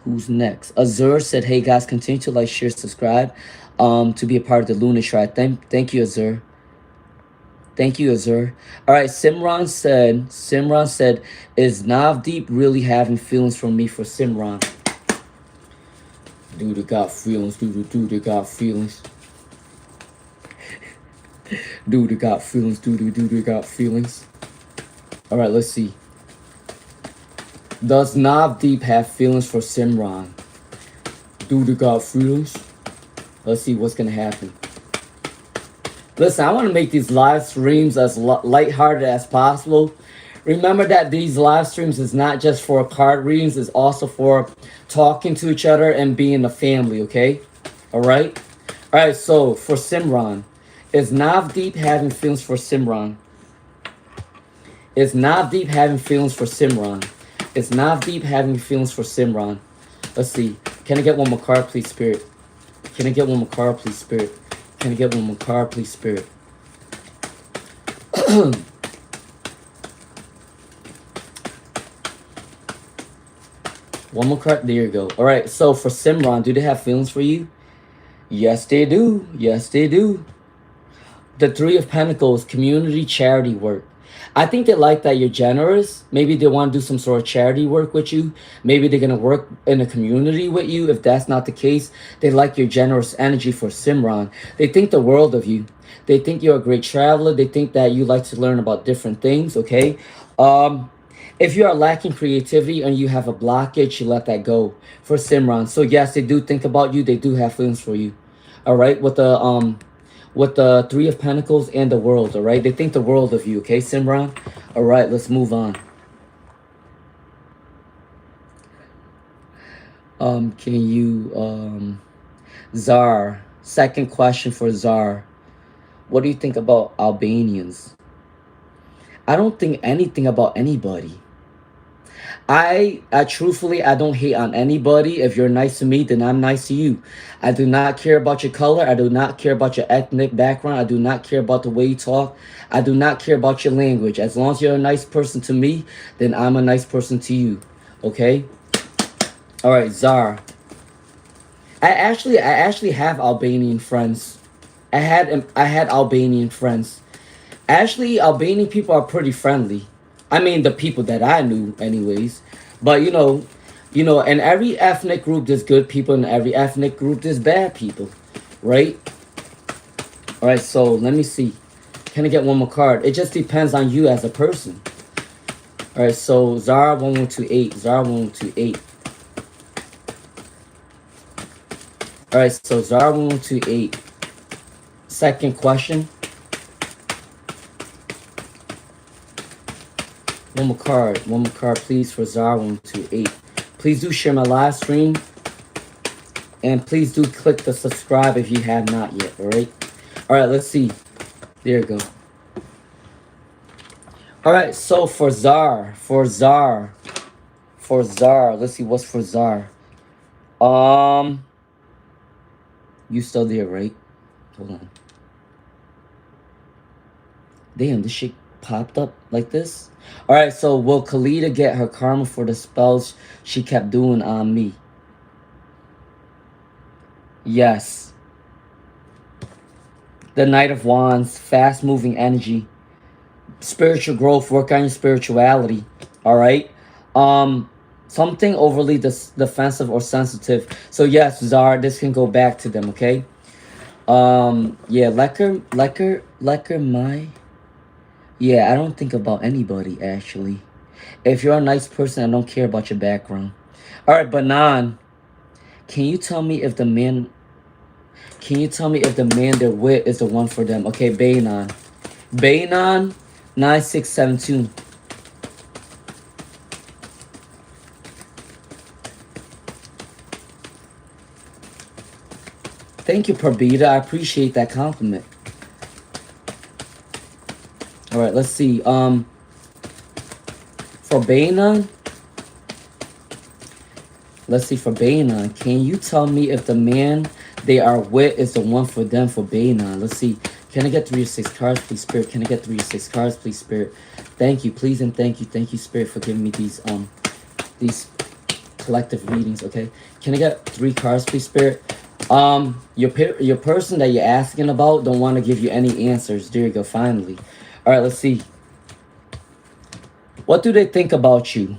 Who's next? Azur said, "Hey guys, continue to like, share, subscribe, to be a part of the Lunar Tribe." Thank you, Azur. Thank you, Azur. All right, Simran said, "Is Navdeep really having feelings for me?" For Simran. Dude, got feelings. Dude, got feelings. Dude, got feelings. Dude, got feelings. All right, let's see. Does Navdeep have feelings for Simran? Dude, got feelings. Let's see what's gonna happen. Listen, I want to make these live streams as lighthearted as possible. Remember that these live streams is not just for card readings, it's also for talking to each other and being a family, okay? All right? All right, so for Simran, is Navdeep having feelings for Simran? Is Navdeep having feelings for Simran? Is Navdeep having feelings for Simran? Let's see. Can I get one more card, please, Spirit? Can I get one more card, please, Spirit? Can I get one more card, please, Spirit? One more card. There you go. All right. So for Simran, do they have feelings for you? Yes, they do. Yes, they do. The Three of Pentacles, community charity work. I think they like that you're generous. Maybe they want to do some sort of charity work with you. Maybe they're going to work in a community with you. If that's not the case, they like your generous energy for Simran. They think the world of you. They think you're a great traveler. They think that you like to learn about different things, okay? If you are lacking creativity and you have a blockage, you let that go for Simran. So yes, they do think about you. They do have feelings for you. All right, with the Three of Pentacles and the World, all right? They think the world of you, okay, Simran? All right, let's move on. Can you, Zar, second question for Zar. What do you think about Albanians? I don't think anything about anybody. I truthfully, I don't hate on anybody. If you're nice to me, then I'm nice to you. I do not care about your color. I do not care about your ethnic background. I do not care about the way you talk. I do not care about your language. As long as you're a nice person to me, then I'm a nice person to you. Okay? All right, Zar. I actually have Albanian friends. I had Albanian friends. Actually, Albanian people are pretty friendly. I mean, the people that I knew anyways. But, you know, in every ethnic group, there's good people. In every ethnic group, there's bad people. Right? All right, so let me see. Can I get one more card? It just depends on you as a person. All right, so Zara 1128. Zara 1128. All right, so Zara 1128. Second question. One more card, please, for Zara 128. Please do share my live stream. And please do click the subscribe if you have not yet, alright? Alright, let's see. There you go. Alright, so for Zar, let's see, what's for Zar? You still there, right? Hold on. Damn, this shit popped up like this. All right, so will Khalida get her karma for the spells she kept doing on me? Yes. The Knight of Wands, fast-moving energy, spiritual growth, work on your spirituality. All right. Something overly defensive or sensitive. So yes, Zara, this can go back to them, okay? Yeah, my... Yeah, I don't think about anybody, actually. If you're a nice person, I don't care about your background. Alright, Banan, can you tell me if the man... Can you tell me if the man they're with is the one for them? Okay, Banan. Banan, 9672. Thank you, Parbita. I appreciate that compliment. Alright, let's see. For Banan... Let's see, for Banan, can you tell me if the man they are with is the one for them for Banan? Let's see. Can I get 3 or 6 cards, please, Spirit? Can I get 3 or 6 cards, please, Spirit? Thank you, please, and thank you. Thank you, Spirit, for giving me these collective readings, okay? Can I get 3 cards, please, Spirit? Your person that you're asking about don't want to give you any answers. There you go, finally. All right, let's see. What do they think about you?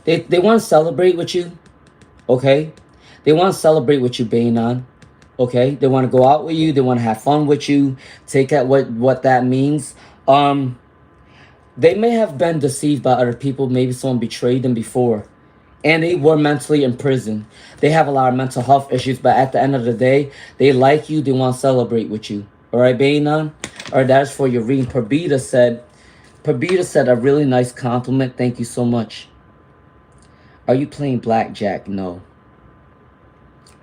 They want to celebrate with you, okay? They want to celebrate with you, Banan, okay? They want to go out with you. They want to have fun with you. Take out what that means. They may have been deceived by other people. Maybe someone betrayed them before, and they were mentally in prison. They have a lot of mental health issues, but at the end of the day, they like you. They want to celebrate with you. All right, Banan? All right, that's for your reading. Parbita said a really nice compliment. Thank you so much. Are you playing blackjack? No.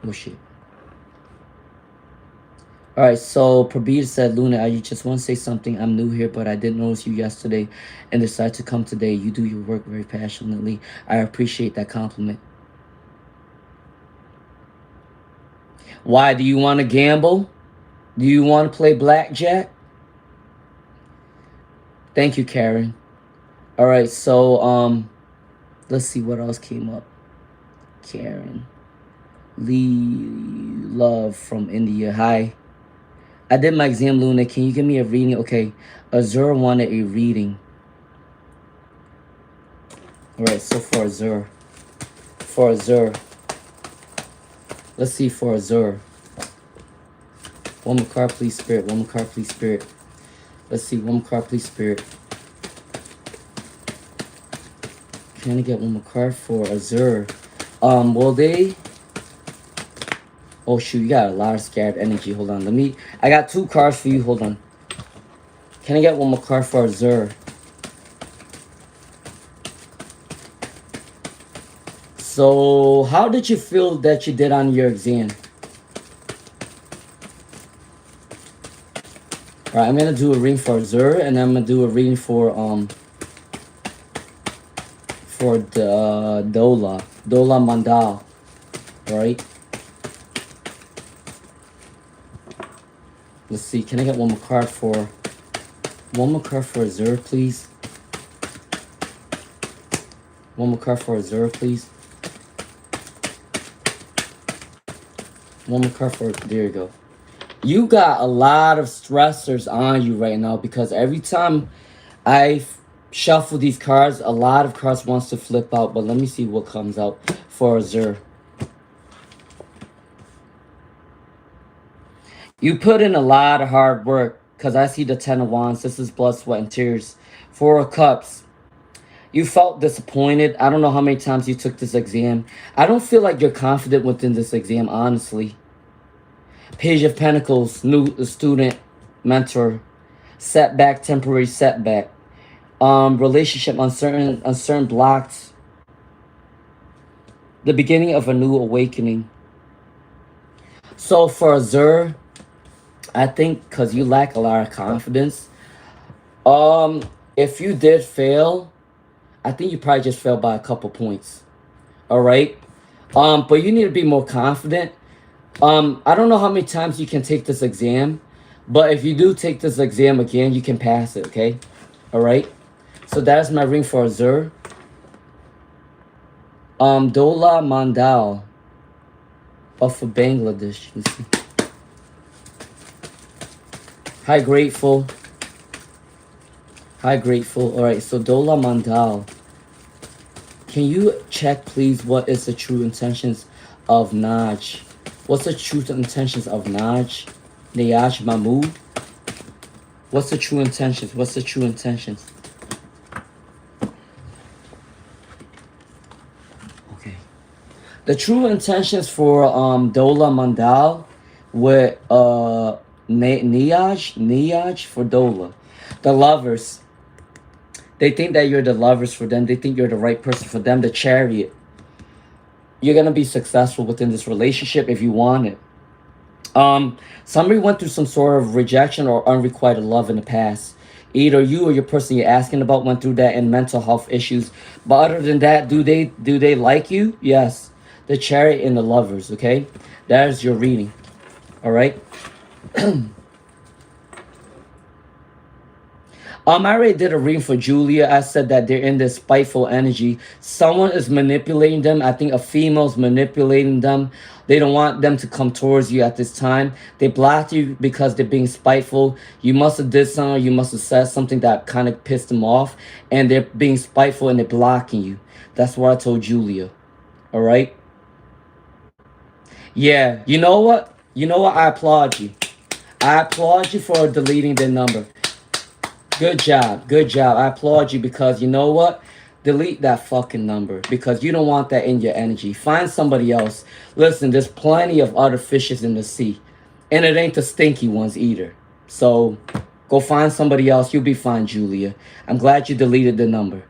Oh, shit. Alright, so Prabir said, Luna, I just want to say something. I'm new here, but I did notice you yesterday and decided to come today. You do your work very passionately. I appreciate that compliment. Why? Do you want to gamble? Do you want to play blackjack? Thank you, Karen. Alright, so, let's see what else came up. Karen. Lee Love from India. Hi. I did my exam, Luna. Can you give me a reading? Okay. Azur wanted a reading. Alright, so for Azur. Let's see for Azur. One more card, please, Spirit. One more card, please, Spirit. Let's see. One more card, please, Spirit. Can I get one more card for Azur? Will they... Oh, shoot, you got a lot of scared energy. Hold on, I got 2 cards for you. Hold on. Can I get one more card for Azur? So, how did you feel that you did on your exam? Alright, I'm gonna do a reading for Azur, and I'm gonna do a reading for the Dola Mandal. Alright. Let's see. Can I get one more card for Azur, please? One more card for Azur, please. One more card for... There you go. You got a lot of stressors on you right now because every time I shuffle these cards, a lot of cards wants to flip out. But let me see what comes out for Azur. You put in a lot of hard work because I see the 10 of Wands. This is blood, sweat, and tears. 4 of Cups. You felt disappointed. I don't know how many times you took this exam. I don't feel like you're confident within this exam, honestly. Page of Pentacles, new student, mentor, setback, temporary setback. Relationship, uncertain, blocked. The beginning of a new awakening. So for Azur, I think because you lack a lot of confidence. If you did fail, I think you probably just failed by a couple points. Alright? But you need to be more confident. I don't know how many times you can take this exam, but if you do take this exam again, you can pass it, okay? Alright? So that's my ring for Azur. Dola Mandal of Bangladesh. Let's see. Hi, Grateful. Hi, Grateful. Alright, so Dola Mandal. Can you check, please, what is the true intentions of Naj? What's the true intentions of Naj? Nayaj Mahmood? What's the true intentions? What's the true intentions? Okay. The true intentions for Dola Mandal with Niyaj for Dola. The lovers. They think that you're the lovers for them. They think you're the right person for them. The chariot. You're gonna be successful within this relationship if you want it. Somebody went through some sort of rejection or unrequited love in the past. Either you or your person you're asking about went through that and mental health issues. But other than that, do they like you? Yes. The chariot and the lovers, okay? That is your reading. All right? I already did a reading for Julia. I said that they're in this spiteful energy. Someone is manipulating them. I think a female's manipulating them. They don't want them to come towards you at this time. They blocked you because they're being spiteful. You must have did something. You must have said something that kind of pissed them off. And they're being spiteful and they're blocking you. That's what I told Julia. All right? Yeah. You know what? You know what? I applaud you. I applaud you for deleting their number. Good job. Good job. I applaud you because you know what? Delete that fucking number because you don't want that in your energy. Find somebody else. Listen, there's plenty of other fishes in the sea. And it ain't the stinky ones either. So go find somebody else. You'll be fine, Julia. I'm glad you deleted the number.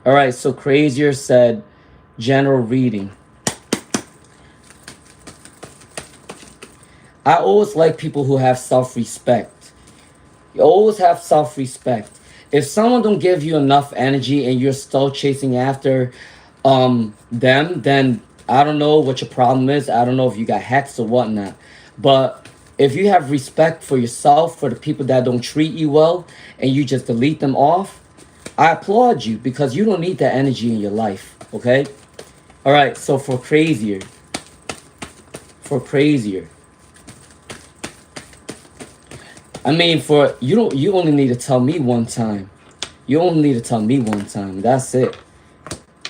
All right, so Crazier said general reading. I always like people who have self-respect. You always have self-respect. If someone don't give you enough energy and you're still chasing after them, then I don't know what your problem is. I don't know if you got hacks or whatnot. But if you have respect for yourself, for the people that don't treat you well, and you just delete them off, I applaud you because you don't need that energy in your life, okay? All right, so for Crazier. I mean, you only need to tell me one time. You only need to tell me one time. That's it.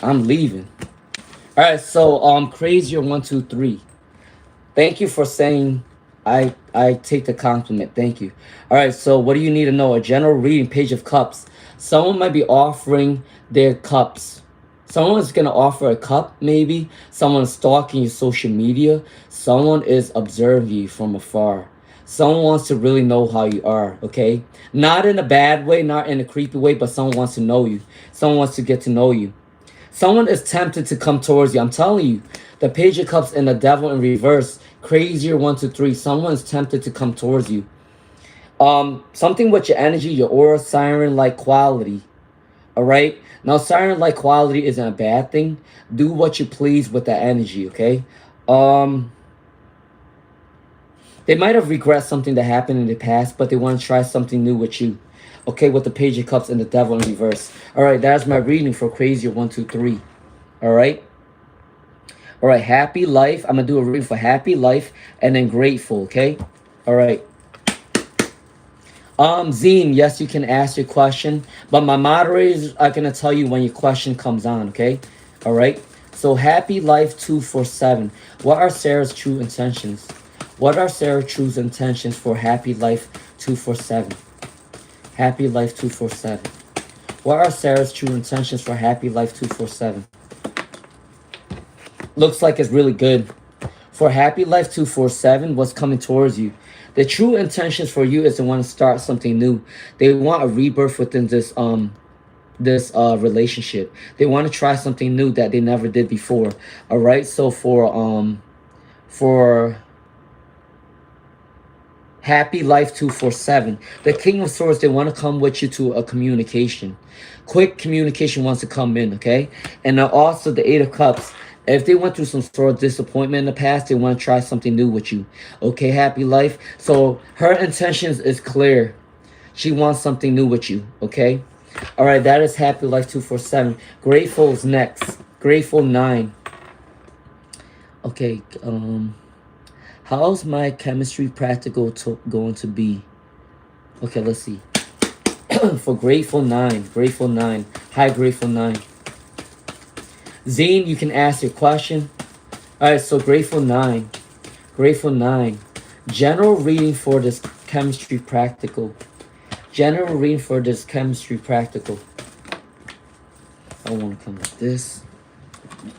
I'm leaving. All right, so Crazier 123. Thank you for saying I take the compliment. Thank you. All right, so what do you need to know? A general reading, Page of Cups. Someone might be offering their cups. Someone's going to offer a cup, maybe. Someone's stalking your social media. Someone is observing you from afar. Someone wants to really know how you are, okay? Not in a bad way, not in a creepy way, but someone wants to know you. Someone wants to get to know you. Someone is tempted to come towards you. I'm telling you, the Page of Cups and the Devil in reverse, Crazier 123. Someone is tempted to come towards you. Something with your energy, your aura, siren-like quality, all right? Now, siren-like quality isn't a bad thing. Do what you please with that energy, okay? They might have regret something that happened in the past, but they want to try something new with you. Okay, with the Page of Cups and the Devil in reverse. All right, that's my reading for Crazier 123. All right? All right, Happy Life. I'm going to do a reading for Happy Life and then Grateful, okay? All right. Zine, yes, you can ask your question, but my moderators are going to tell you when your question comes on, okay? All right? So Happy Life 247. What are Sarah's true intentions? What are Sarah's true intentions for Happy Life 247? Happy Life 247. What are Sarah's true intentions for Happy Life 247? Looks like it's really good. For Happy Life 247, what's coming towards you? The true intentions for you is to want to start something new. They want a rebirth within this relationship. They want to try something new that they never did before. All right? So for Happy Life 247. The King of Swords, they want to come with you to a communication. Quick communication wants to come in, okay? And now also the Eight of Cups. If they went through some sort of disappointment in the past, they want to try something new with you. Okay, Happy Life. So her intentions is clear. She wants something new with you, okay? All right, that is Happy Life 247. Grateful's next. Grateful 9. Okay, how's my chemistry practical going to be? Okay, let's see. For Grateful 9. Grateful 9. Hi, Grateful 9. Zine, you can ask your question. Alright, so Grateful 9. Grateful 9. General reading for this chemistry practical. General reading for this chemistry practical. I want to come like this.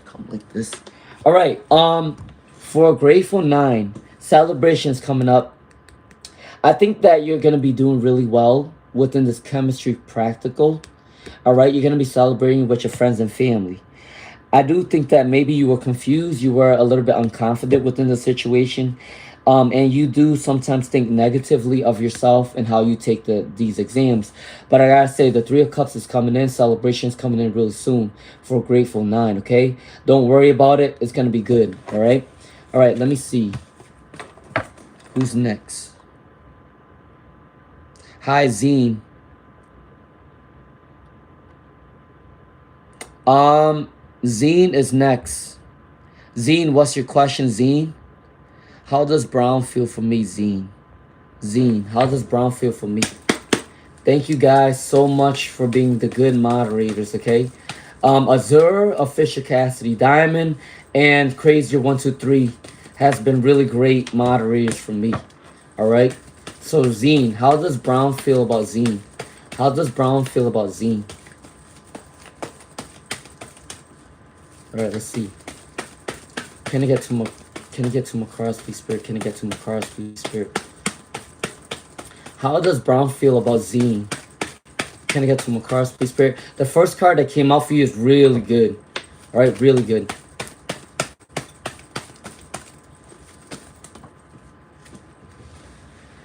Come like this. Alright, for Grateful 9, celebrations coming up. I think that you're going to be doing really well within this chemistry practical. Alright, you're going to be celebrating with your friends and family. I do think that maybe you were confused, you were a little bit unconfident within the situation, and you do sometimes think negatively of yourself and how you take these exams. But I gotta say, the Three of Cups is coming in, celebrations coming in really soon for Grateful 9, okay? Don't worry about it, it's gonna be good, alright? Alright, let me see. Who's next? Hi, Zine. Zine is next. Zine, what's your question, Zine? How does brown feel for me, Zine? Zine, how does brown feel for me? Thank you guys so much for being the good moderators, okay? Azure, Official Cassidy, Diamond, and Crazier123 has been really great moderators for me. Alright? So Zine, how does brown feel about Zine? How does brown feel about Zine? Alright, let's see. Can I get two more cards, please, Spirit? Can I get two more cards, please, Spirit? How does brown feel about Zine? Can I get two more cards, please, Spirit? The first card that came out for you is really good. Alright, really good.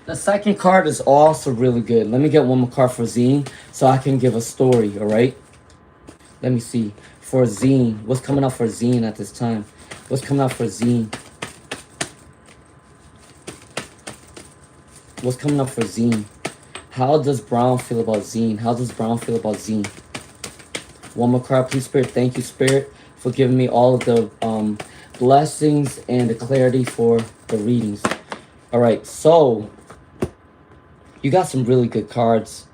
The second card is also really good. Let me get one more card for Zine so I can give a story, alright? Let me see. For Zine, what's coming out for Zine at this time? What's coming out for Zine? What's coming up for Zine? How does brown feel about Zine? How does brown feel about Zine? One more card, please, Spirit. Thank you, Spirit, for giving me all of the blessings and the clarity for the readings. All right, so you got some really good cards.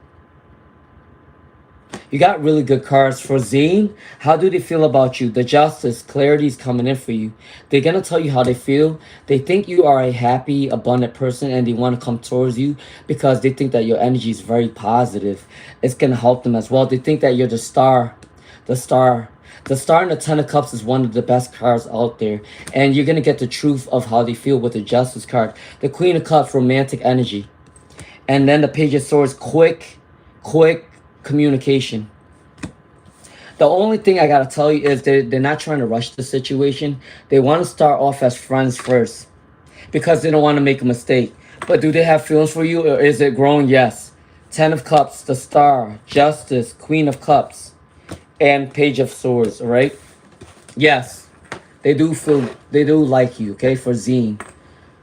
You got really good cards for Zine. How do they feel about you? The Justice, clarity is coming in for you. They're going to tell you how they feel. They think you are a happy, abundant person, and they want to come towards you because they think that your energy is very positive. It's going to help them as well. They think that you're the star. The star. The Star and the Ten of Cups is one of the best cards out there. And you're going to get the truth of how they feel with the Justice card. The Queen of Cups, romantic energy. And then the Page of Swords, quick communication. The only thing I gotta tell you is they're not trying to rush the situation. They want to start off as friends first because they don't want to make a mistake. But do they have feelings for you, or is it grown? Yes. Ten of Cups, the Star, Justice, Queen of Cups, and Page of Swords. All right. Yes, they do like you. Okay, for Zine.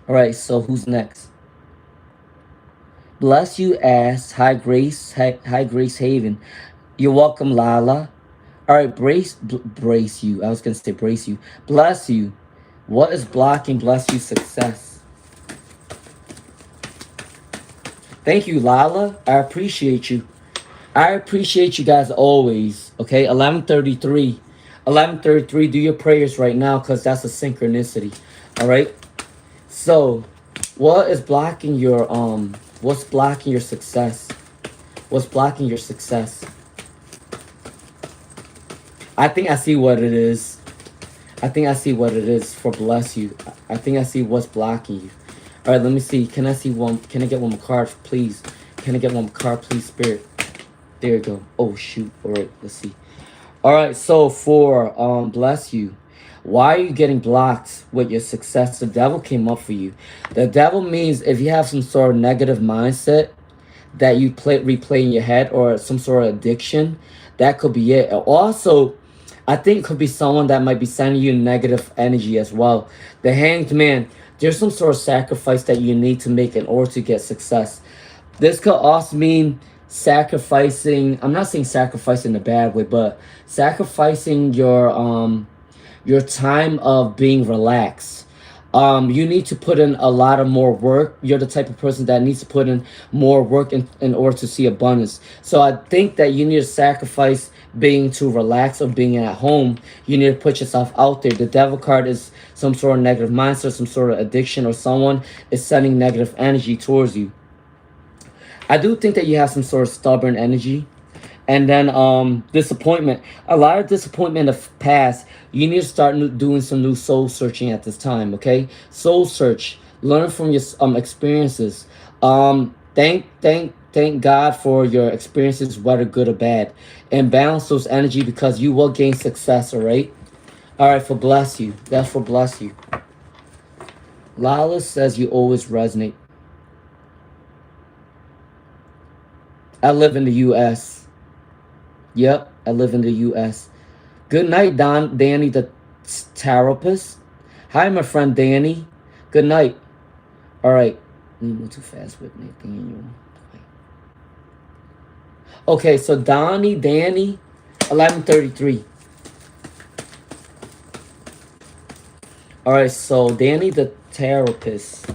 All right. So who's next? Bless you, ass. Hi, Grace. Hi, Grace Haven. You're welcome, Lala. All right, brace you. I was going to say brace you. Bless you. What is blocking bless you success? Thank you, Lala. I appreciate you. I appreciate you guys always. Okay, 11:33. 11:33, do your prayers right now because that's a synchronicity. All right? So, what is blocking your, what's blocking your success? What's blocking your success? I think I see what it is. I think I see what it is for bless you. I think I see what's blocking you. All right, let me see. Can I see one? Can I get one more card, please? Can I get one more card, please, Spirit? There you go. Oh, shoot. All right, let's see. All right, so for bless you. Why are you getting blocked with your success? The devil came up for you. The devil means if you have some sort of negative mindset that you replay in your head or some sort of addiction, that could be it. Also, I think it could be someone that might be sending you negative energy as well. The Hanged Man, there's some sort of sacrifice that you need to make in order to get success. This could also mean sacrificing, I'm not saying sacrifice in a bad way, but sacrificing your time of being relaxed. You need to put in a lot of more work. You're the type of person that needs to put in more work in order to see abundance. So I think that you need to sacrifice being too relaxed or being at home. You need to put yourself out there. The devil card is some sort of negative mindset, some sort of addiction, or someone is sending negative energy towards you. I do think that you have some sort of stubborn energy. And then disappointment. A lot of disappointment of past. You need to start doing some new soul searching at this time, okay? Soul search. Learn from your experiences. Thank God for your experiences, whether good or bad. And balance those energy because you will gain success, all right? All right, for bless you. That's for bless you. Lala says you always resonate. I live in the U.S. Yep, I live in the U.S. Good night, Danny the therapist. Hi, my friend Danny. Good night. All right. You move too fast with Nathaniel. Okay, so Danny, 11:33. All right, so Danny the therapist.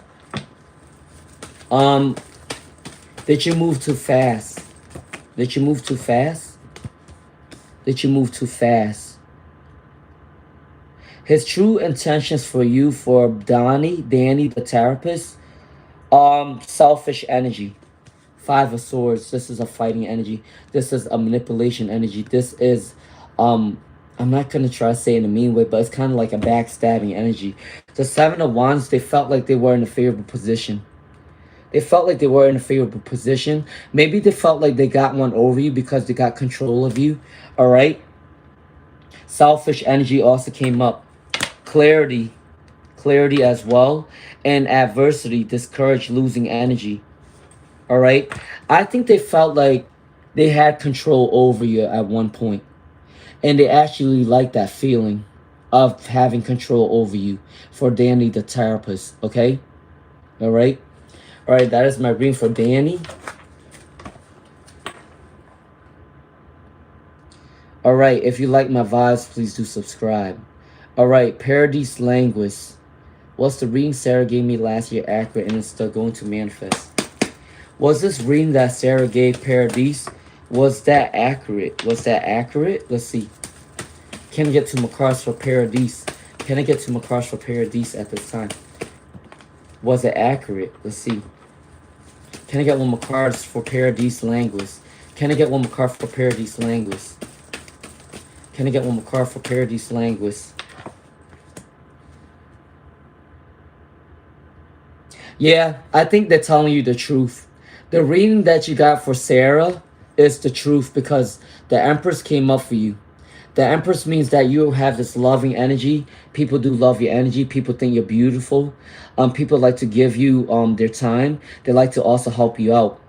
Did you move too fast? Did you move too fast? Did you move too fast? His true intentions for you, for Danny the therapist, selfish energy. Five of Swords. This is a fighting energy. This is a manipulation energy. This is, I'm not gonna try to say it in a mean way, but it's kind of like a backstabbing energy. The Seven of Wands, they felt like they were in a favorable position. They felt like they were in a favorable position. Maybe they felt like they got one over you because they got control of you. All right. Selfish energy also came up. Clarity as well. And adversity, discourage, losing energy. All right. I think they felt like they had control over you at one point. And they actually liked that feeling of having control over you, for Danny the therapist. Okay. All right. All right, that is my reading for Danny. All right, if you like my vibes, please do subscribe. All right, Paradise Language. Was the reading Sarah gave me last year accurate and it's still going to manifest? Was this reading that Sarah gave Paradise, was that accurate? Was that accurate? Let's see. Can I get to my cards for Paradise? Can I get to my cards for Paradise at this time? Was it accurate? Let's see. Can I get one more cards for Paradise Language? Can I get one more card for Paradise Language? Can I get one more card for Paradise Language? Yeah, I think they're telling you the truth. The reading that you got for Sarah is the truth because the Empress came up for you. The Empress means that you have this loving energy. People do love your energy. People think you're beautiful. People like to give you their time. They like to also help you out.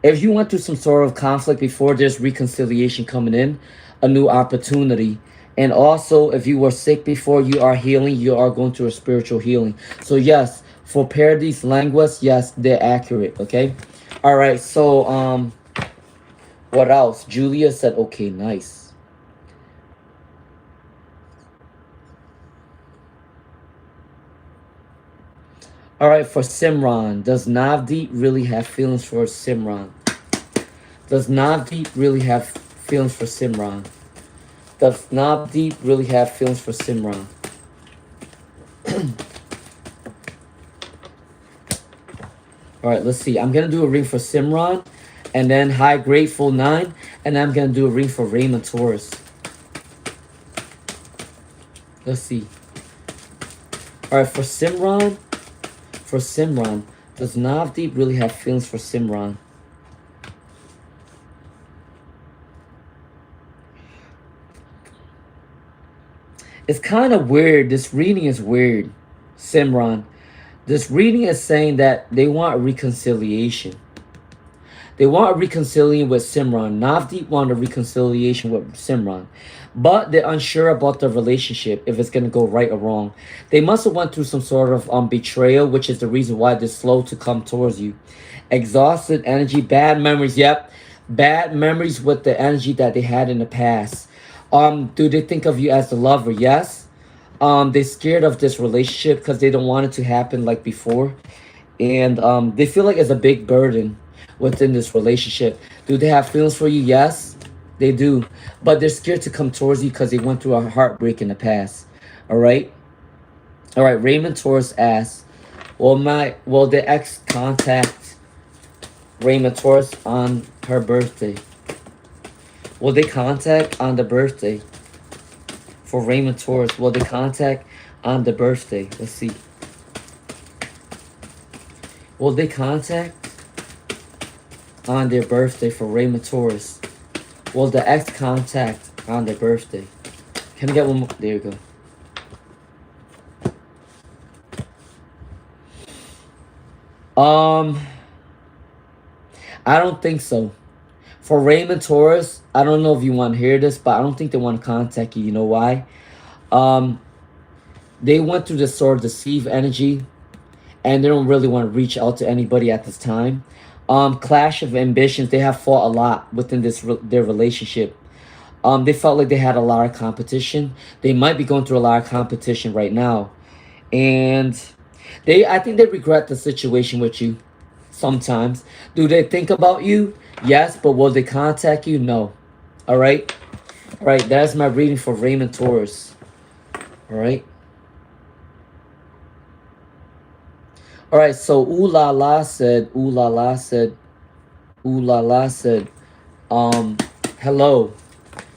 If you went through some sort of conflict before, there's reconciliation coming in, a new opportunity. And also, if you were sick before, you are healing. You are going through a spiritual healing. So yes, for Paradise Language, yes, they're accurate. Okay. All right. So what else? Julia said, okay, nice. All right, for Simran. Does Navdeep really have feelings for Simran? Does Navdeep really have feelings for Simran? Does Navdeep really have feelings for Simran? All right, let's see. I'm going to do a ring for Simran. And then High Grateful 9. And I'm going to do a ring for Raymond Taurus. Let's see. All right, for Simran. For Simran. Does Navdeep really have feelings for Simran? It's kind of weird. This reading is weird. Simran. This reading is saying that they want a reconciliation. They want a reconciliation with Simran. Navdeep want a reconciliation with Simran. But they're unsure about the relationship, if it's going to go right or wrong. They must have went through some sort of betrayal, which is the reason why they're slow to come towards you. Exhausted energy, bad memories. Yep. Bad memories with the energy that they had in the past. Do they think of you as the lover? Yes. They're scared of this relationship because they don't want it to happen like before, and they feel like it's a big burden within this relationship. Do they have feelings for you? Yes, they do, but they're scared to come towards you because they went through a heartbreak in the past. All right, all right. Raymond Torres asks, will the ex contact Raymond Torres on her birthday? Will they contact on the birthday for Raymond Torres? Will they contact on the birthday? Let's see. Will they contact on their birthday for Raymond Torres? Will the ex contact on their birthday? Can I get one more? There you go. I don't think so. For Raymond Torres, I don't know if you want to hear this, but I don't think they want to contact you. You know why? Um, they went through this sort of deceive energy, and they don't really want to reach out to anybody at this time. Clash of ambitions. They have fought a lot within their relationship. They felt like they had a lot of competition. They might be going through a lot of competition right now, and I think they regret the situation with you. Sometimes, do they think about you? Yes, but will they contact you? No. All right, all right. That's my reading for Raymond Torres. All right. All right, so Ooh La La said, Ooh La La said, Ooh La La said, um, hello.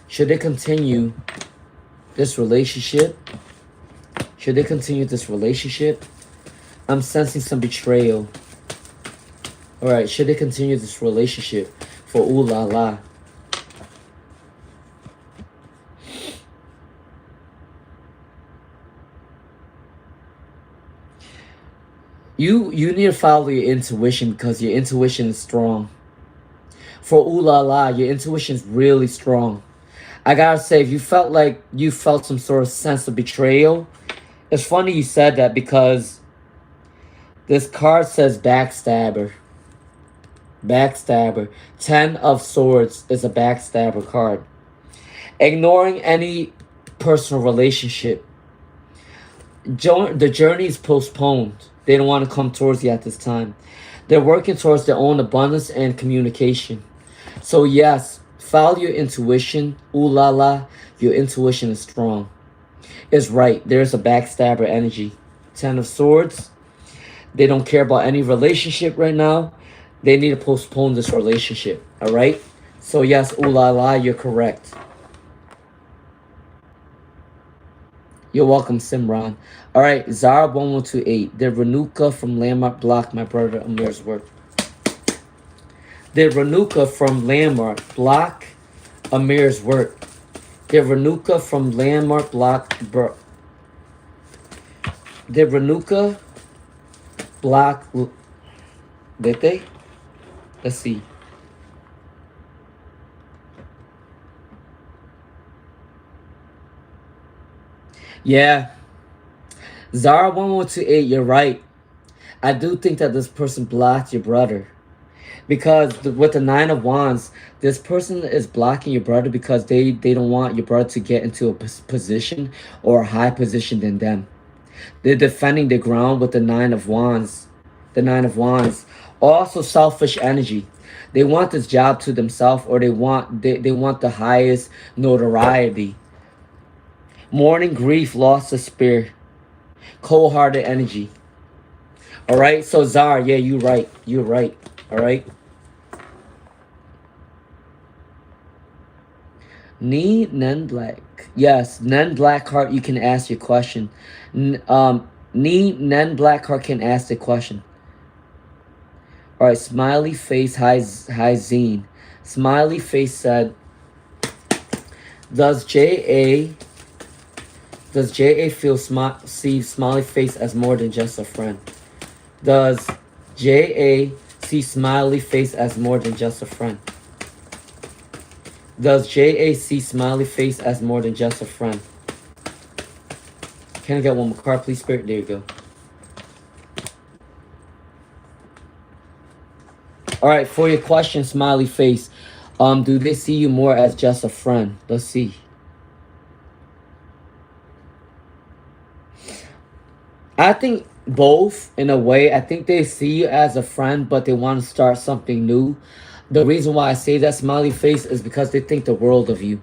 Should they continue this relationship? Should they continue this relationship? I'm sensing some betrayal. All right, should they continue this relationship for Ooh La La? You need to follow your intuition because your intuition is strong. For Ooh La La, your intuition is really strong. I gotta say, if you felt like you felt some sort of sense of betrayal, it's funny you said that because this card says backstabber. Backstabber. 10 of Swords is a backstabber card. Ignoring any personal relationship. The journey is postponed. They don't want to come towards you at this time. They're working towards their own abundance and communication. So yes, follow your intuition. Ooh la la, your intuition is strong. It's right. There's a backstabber energy. 10 of Swords. They don't care about any relationship right now. They need to postpone this relationship. All right? So yes, ooh la la, you're correct. You're welcome, Simran. All right, Zara1128. Did Renuka from Landmark block my brother Amir's work? Did Renuka from Landmark block Amir's work? Did Renuka from Landmark block... Did Renuka block... Did they? Let's see. Yeah. Zara1128, you're right. I do think that this person blocked your brother. Because with the 9 of Wands, this person is blocking your brother because they don't want your brother to get into a position or a high position than them. They're defending the ground with the 9 of Wands. The 9 of Wands. Also selfish energy. They want this job to themselves, or they want the highest notoriety. Mourning, grief, loss of spirit. Cold-hearted energy. All right, so Zara, yeah, you're right. You're right. All right. Need Nen Black. Yes, Nen Blackheart, you can ask your question. Need Nen Blackheart can ask the question. All right, Smiley Face, hi Zine. Smiley Face said, does J.A. see Smiley Face as more than just a friend? Does J.A. see Smiley Face as more than just a friend? Does J.A. see Smiley Face as more than just a friend? Can I get one more card, please, Spirit? There you go. All right, for your question, Smiley Face, do they see you more as just a friend? Let's see. I think both in a way. I think they see you as a friend, but they want to start something new. The reason why I say that, smiley face, is because they think the world of you.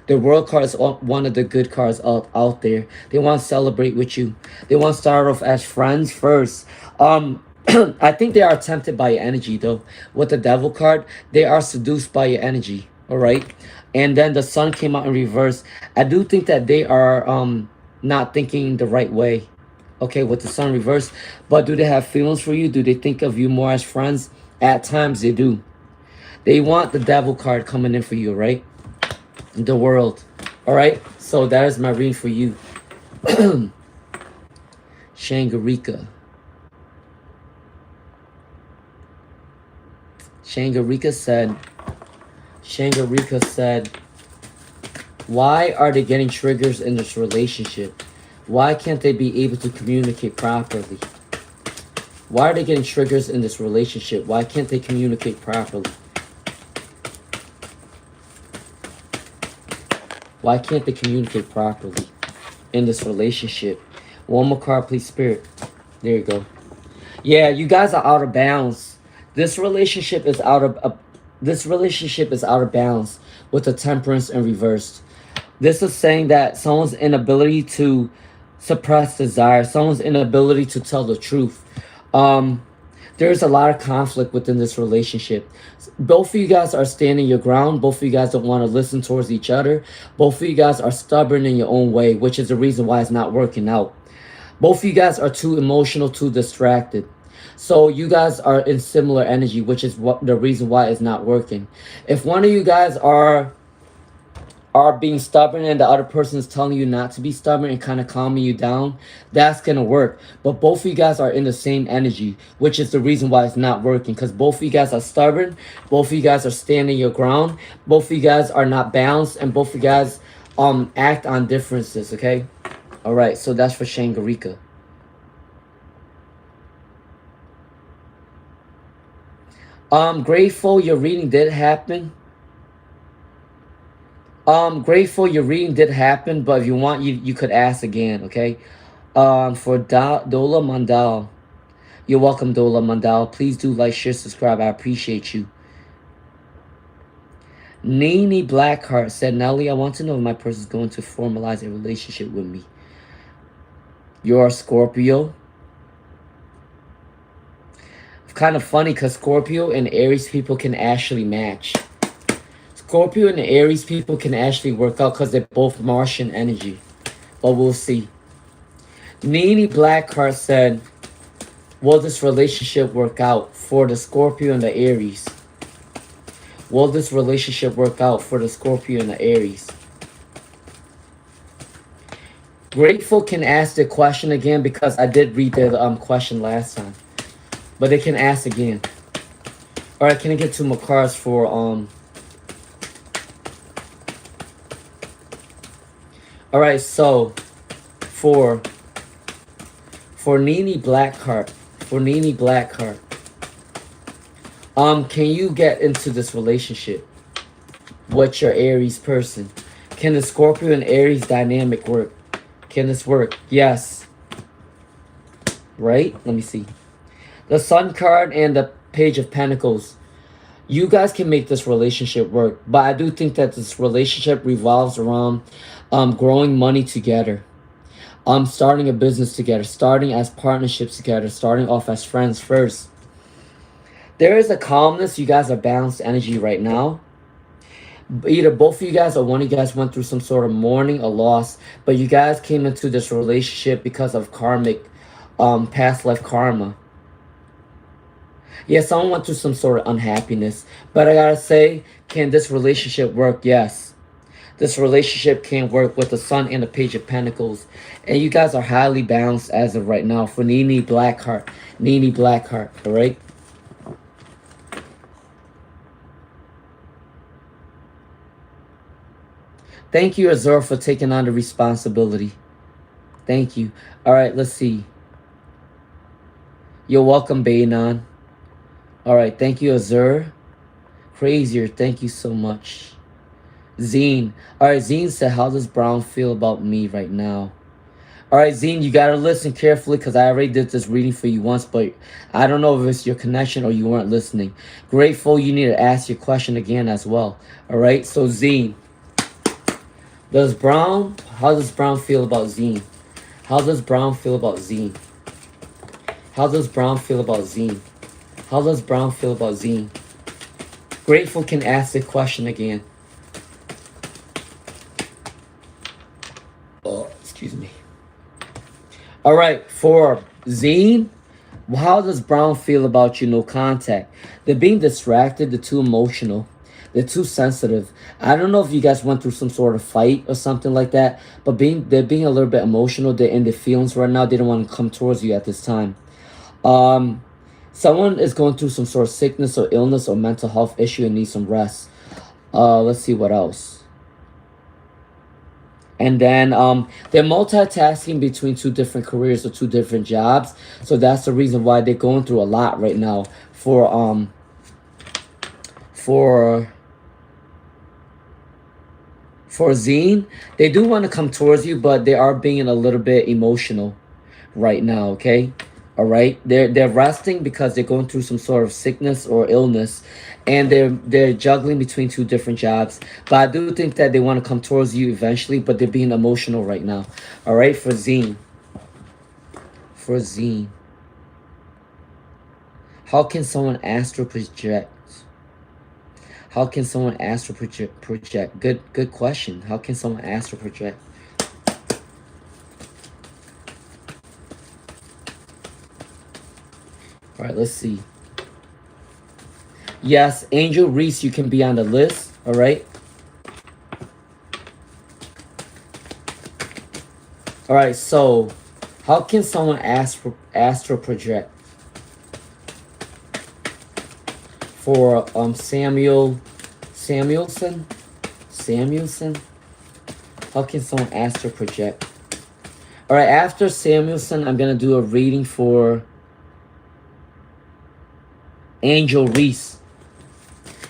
The world card is one of the good cards out there. They want to celebrate with you. They want to start off as friends first. I think they are tempted by your energy though. With the devil card, they are seduced by your energy. All right. And then the sun came out in reverse. I do think that they are not thinking the right way. Okay, with the sun reversed. But do they have feelings for you? Do they think of you more as friends? At times they do. They want the devil card coming in for you, right? The world. All right. So that is my reading for you. Shangarika. Shangarika said, why are they getting triggers in this relationship? Why can't they be able to communicate properly? Why are they getting triggers in this relationship? Why can't they communicate properly? Why can't they communicate properly in this relationship? One more card, please, Spirit. There you go. Yeah, you guys are out of bounds. This relationship is out of bounds with the Temperance in reverse. This is saying that someone's inability to suppress desire, someone's inability to tell the truth. There's a lot of conflict within this relationship. Both of you guys are standing your ground. Both of you guys don't want to listen towards each other. Both of you guys are stubborn in your own way, which is the reason why it's not working out. Both of you guys are too emotional, too distracted. So you guys are in similar energy, which is what the reason why it's not working. If one of you guys are being stubborn and the other person is telling you not to be stubborn and kind of calming you down, that's gonna work. But both of you guys are in the same energy, which is the reason why it's not working, because both of you guys are stubborn, both of you guys are standing your ground, both of you guys are not balanced, and both of you guys act on differences. Okay, all right, so that's for Shangarika. Grateful your reading did happen. Grateful your reading did happen, but if you want, you could ask again, okay? For Dola Mandal, you're welcome, Dola Mandal. Please do like, share, subscribe. I appreciate you. Nene Blackheart said, Nelly, I want to know if my person is going to formalize a relationship with me. You're a Scorpio. It's kind of funny because Scorpio and Aries people can actually match. Scorpio and Aries people can actually work out because they're both Martian energy. But we'll see. Nene Blackheart said, will this relationship work out for the Scorpio and the Aries? Will this relationship work out for the Scorpio and the Aries? Grateful can ask the question again because I did read the question last time. But they can ask again. Alright, can I get 2 more cards for Alright, so for Nene Blackheart, can you get into this relationship with your Aries person? Can the Scorpio and Aries dynamic work? Can this work? Yes. Right? Let me see. The Sun card and the Page of Pentacles. You guys can make this relationship work, but I do think that this relationship revolves around growing money together, starting a business together, starting as partnerships together, starting off as friends first. There is a calmness. You guys are balanced energy right now. Either both of you guys or one of you guys went through some sort of mourning or loss, but you guys came into this relationship because of karmic, past life karma. Yeah, someone went through some sort of unhappiness. But I gotta say, can this relationship work? Yes. This relationship can work with the Sun and the Page of Pentacles. And you guys are highly balanced as of right now for Nene Blackheart. Nene Blackheart, alright? Thank you, Azur, for taking on the responsibility. Thank you. Alright, let's see. You're welcome, Baynan. Alright, thank you, Azur. Crazier, thank you so much. Zine. Alright, Zine said, how does Brown feel about me right now? All right, Zine, you got to listen carefully because I already did this reading for you once, but I don't know if it's your connection or you weren't listening. Grateful, you need to ask your question again as well. All right, so Zine, how does Brown feel about Zine? How does Brown feel about Zine? How does Brown feel about Zine? How does Brown feel about Zine? Grateful can ask the question again. Oh, excuse me. All right, for Zine, how does Brown feel about no contact? They're being distracted, they're too emotional, they're too sensitive. I don't know if you guys went through some sort of fight or something like that, but they're being a little bit emotional, they're in their feelings right now, they don't want to come towards you at this time. Someone is going through some sort of sickness or illness or mental health issue and needs some rest. Let's see what else. And then they're multitasking between two different careers or two different jobs. So that's the reason why they're going through a lot right now for Zine. They do want to come towards you, but they are being a little bit emotional right now, okay? All right, they're resting because they're going through some sort of sickness or illness, and they're juggling between two different jobs. But I do think that they want to come towards you eventually, but they're being emotional right now. All right, for Zine. For Zine. How can someone astral project? How can someone astral project? Good question. How can someone astral project? All right, let's see. Yes, Angel Reese, you can be on the list. All right. All right, so how can someone astral project? For Samuelson? How can someone astral project? All right, after Samuelson, I'm going to do a reading for Angel Reese.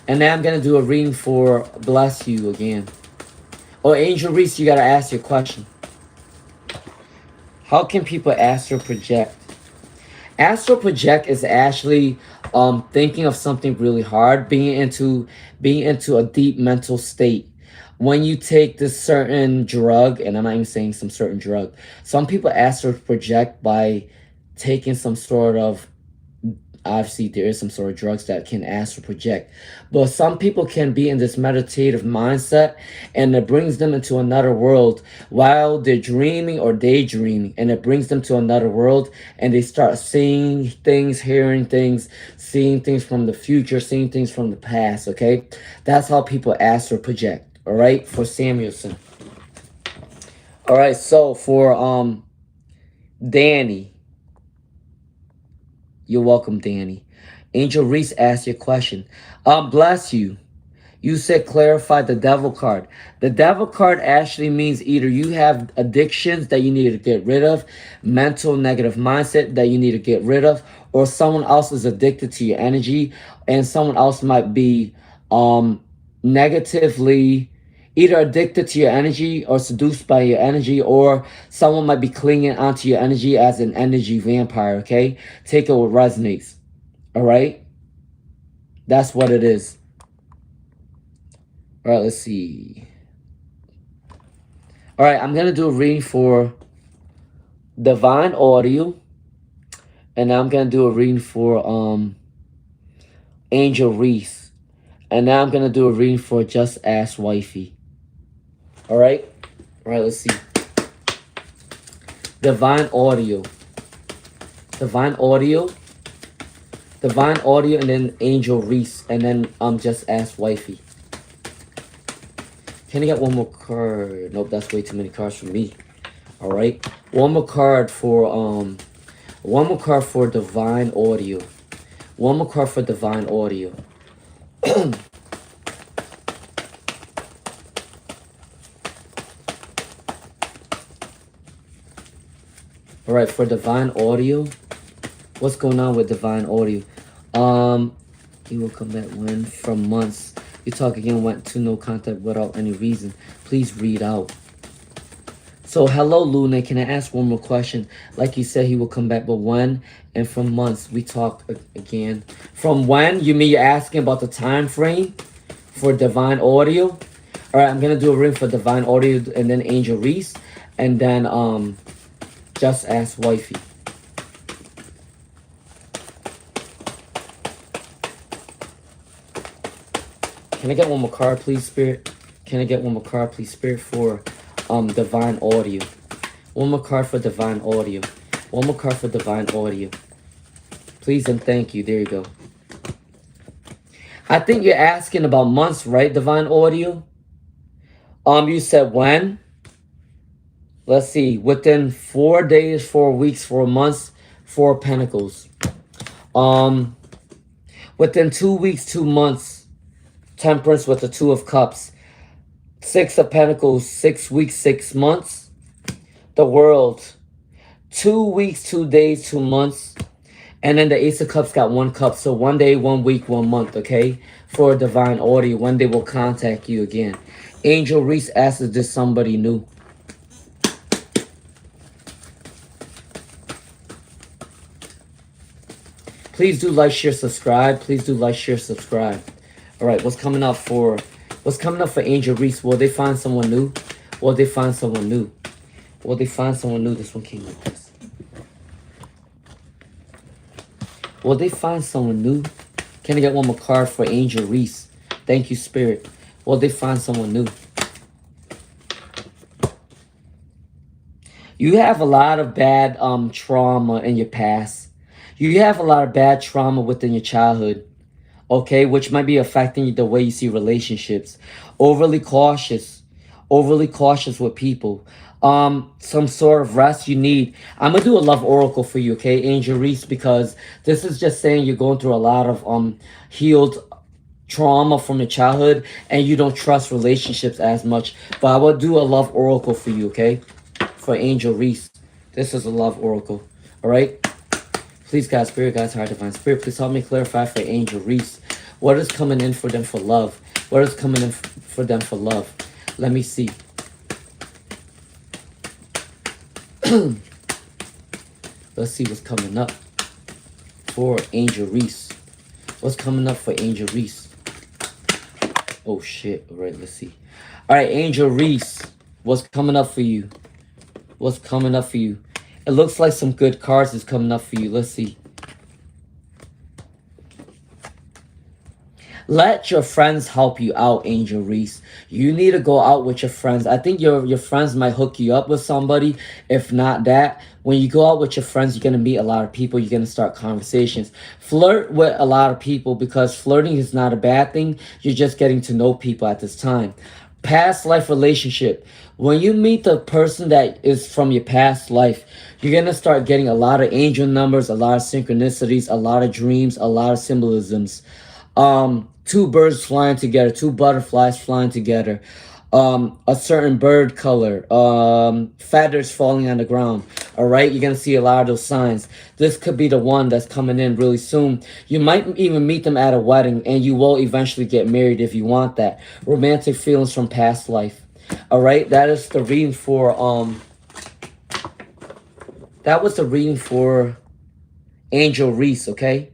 And then I'm going to do a reading for Bless You again. Oh, Angel Reese, you got to ask your question. How can people astral project? Astral project is actually thinking of something really hard, being into a deep mental state. When you take this certain drug, and I'm not even saying some certain drug, some people astral project by taking some sort of, obviously there is some sort of drugs that can astral project, but some people can be in this meditative mindset and it brings them into another world while they're dreaming or daydreaming, and it brings them to another world and they start seeing things, hearing things, seeing things from the future, seeing things from the past. Okay, that's how people astral project. All right, for Samuelson. All right, so for Danny. You're welcome, Danny. Angel Reese asked your question. Bless you. You said clarify the devil card. The devil card actually means either you have addictions that you need to get rid of, mental negative mindset that you need to get rid of, or someone else is addicted to your energy, and someone else might be negatively either addicted to your energy or seduced by your energy, or someone might be clinging onto your energy as an energy vampire, okay? Take it what resonates, all right? That's what it is. All right, let's see. All right, I'm going to do a reading for Divine Audio, and I'm going to do a reading for Angel Reese, and now I'm going to do a reading for Just Ask Wifey. All right, let's see. Divine Audio, and then Angel Reese, and then Just Ask Wifey. Can I get one more card? Nope, that's way too many cards for me. All right, one more card for Divine Audio. One more card for Divine Audio. All right, for Divine Audio, what's going on with Divine Audio? He will come back when from months. You talk again, went to no contact without any reason. Please read out. So hello, Luna. Can I ask one more question? Like you said, he will come back, but when? And from months, we talk again. From when? You mean you're asking about the time frame for Divine Audio? All right, I'm gonna do a ring for Divine Audio and then Angel Reese, and then just ask Wifey. Can I get one more card, please, Spirit? Can I get one more card, please, Spirit, for Divine Audio? One more card for Divine Audio. One more card for Divine Audio. Please and thank you. There you go. I think you're asking about months, right, Divine Audio? You said when? Let's see. Within 4 days, 4 weeks, 4 months, 4 pentacles. Within 2 weeks, 2 months, Temperance with the 2 of Cups. 6 of Pentacles, 6 weeks, 6 months. The World, 2 weeks, 2 days, 2 months. And then the Ace of Cups got 1 cup. So 1 day, 1 week, 1 month, okay? For Divine Audio, when they will contact you again. Angel Reese asks, is this somebody new? Please do like, share, subscribe. Please do like, share, subscribe. All right, what's coming up for Angel Reese? Will they find someone new? Will they find someone new? Will they find someone new? This one came like this. Will they find someone new? Can I get one more card for Angel Reese? Thank you, Spirit. Will they find someone new? You have a lot of bad trauma in your past. You have a lot of bad trauma within your childhood. Okay, which might be affecting the way you see relationships. Overly cautious with people. Some sort of rest you need. I'm gonna do a love oracle for you, okay, Angel Reese, because this is just saying you're going through a lot of healed trauma from your childhood and you don't trust relationships as much. But I will do a love oracle for you, okay, for Angel Reese. This is a love oracle. All right. Please, God, Spirit, God's heart, Divine Spirit, please help me clarify for Angel Reese. What is coming in for them for love? What is coming in for them for love? Let me see. Let's see what's coming up for Angel Reese. What's coming up for Angel Reese? Oh, shit. All right, let's see. All right, Angel Reese, what's coming up for you? What's coming up for you? It looks like some good cards is coming up for you. Let's see. Let your friends help you out, Angel Reese. You need to go out with your friends. I think your friends might hook you up with somebody. If not that, when you go out with your friends, you're going to meet a lot of people. You're going to start conversations. Flirt with a lot of people because flirting is not a bad thing. You're just getting to know people at this time. Past life relationship. When you meet the person that is from your past life, you're going to start getting a lot of angel numbers, a lot of synchronicities, a lot of dreams, a lot of symbolisms. 2 birds flying together, 2 butterflies flying together, a certain bird color, feathers falling on the ground. All right, you're going to see a lot of those signs. This could be the one that's coming in really soon. You might even meet them at a wedding, and you will eventually get married if you want that. Romantic feelings from past life. All right, that is the reading for, that was the reading for Angel Reese, okay?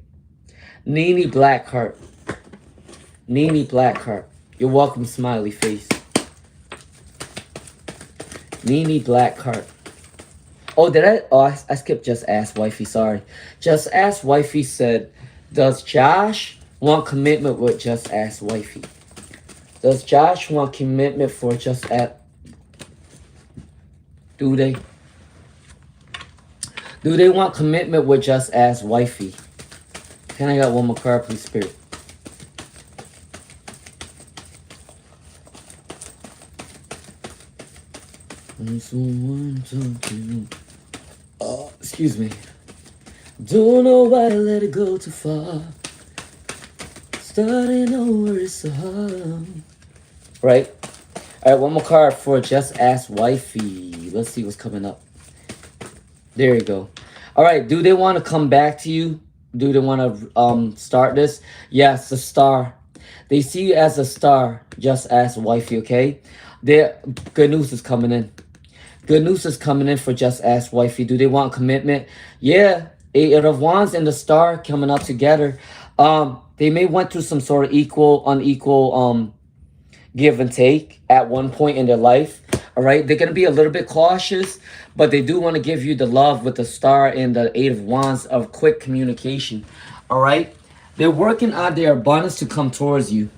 Nene Blackheart. Nene Blackheart. You're welcome, smiley face. Nene Blackheart. Oh, did I? Oh, I skipped Just Ask Wifey. Sorry. Just Ask Wifey said, does Josh want commitment with Just Ask Wifey? Does Josh want commitment for Just Ask? Do they? Do they want commitment with Just Ask Wifey? Can I got one more card, please, Spirit? Excuse me. Don't know why I let it go too far. Starting over is so hard. Right? Alright, one more card for Just Ask Wifey. Let's see what's coming up. There you go. Alright, do they want to come back to you? Do they want to start this? Yes, the star. They see you as a star. Just Ask Wifey, okay? Their good news is coming in. Good news is coming in for Just Ask Wifey. Do they want commitment? Yeah. Eight of Wands and the Star coming up together. They may went through some sort of unequal give and take at one point in their life. All right, they're gonna be a little bit cautious, but they do want to give you the love with the Star and the Eight of Wands of quick communication. All right, they're working on their abundance to come towards you.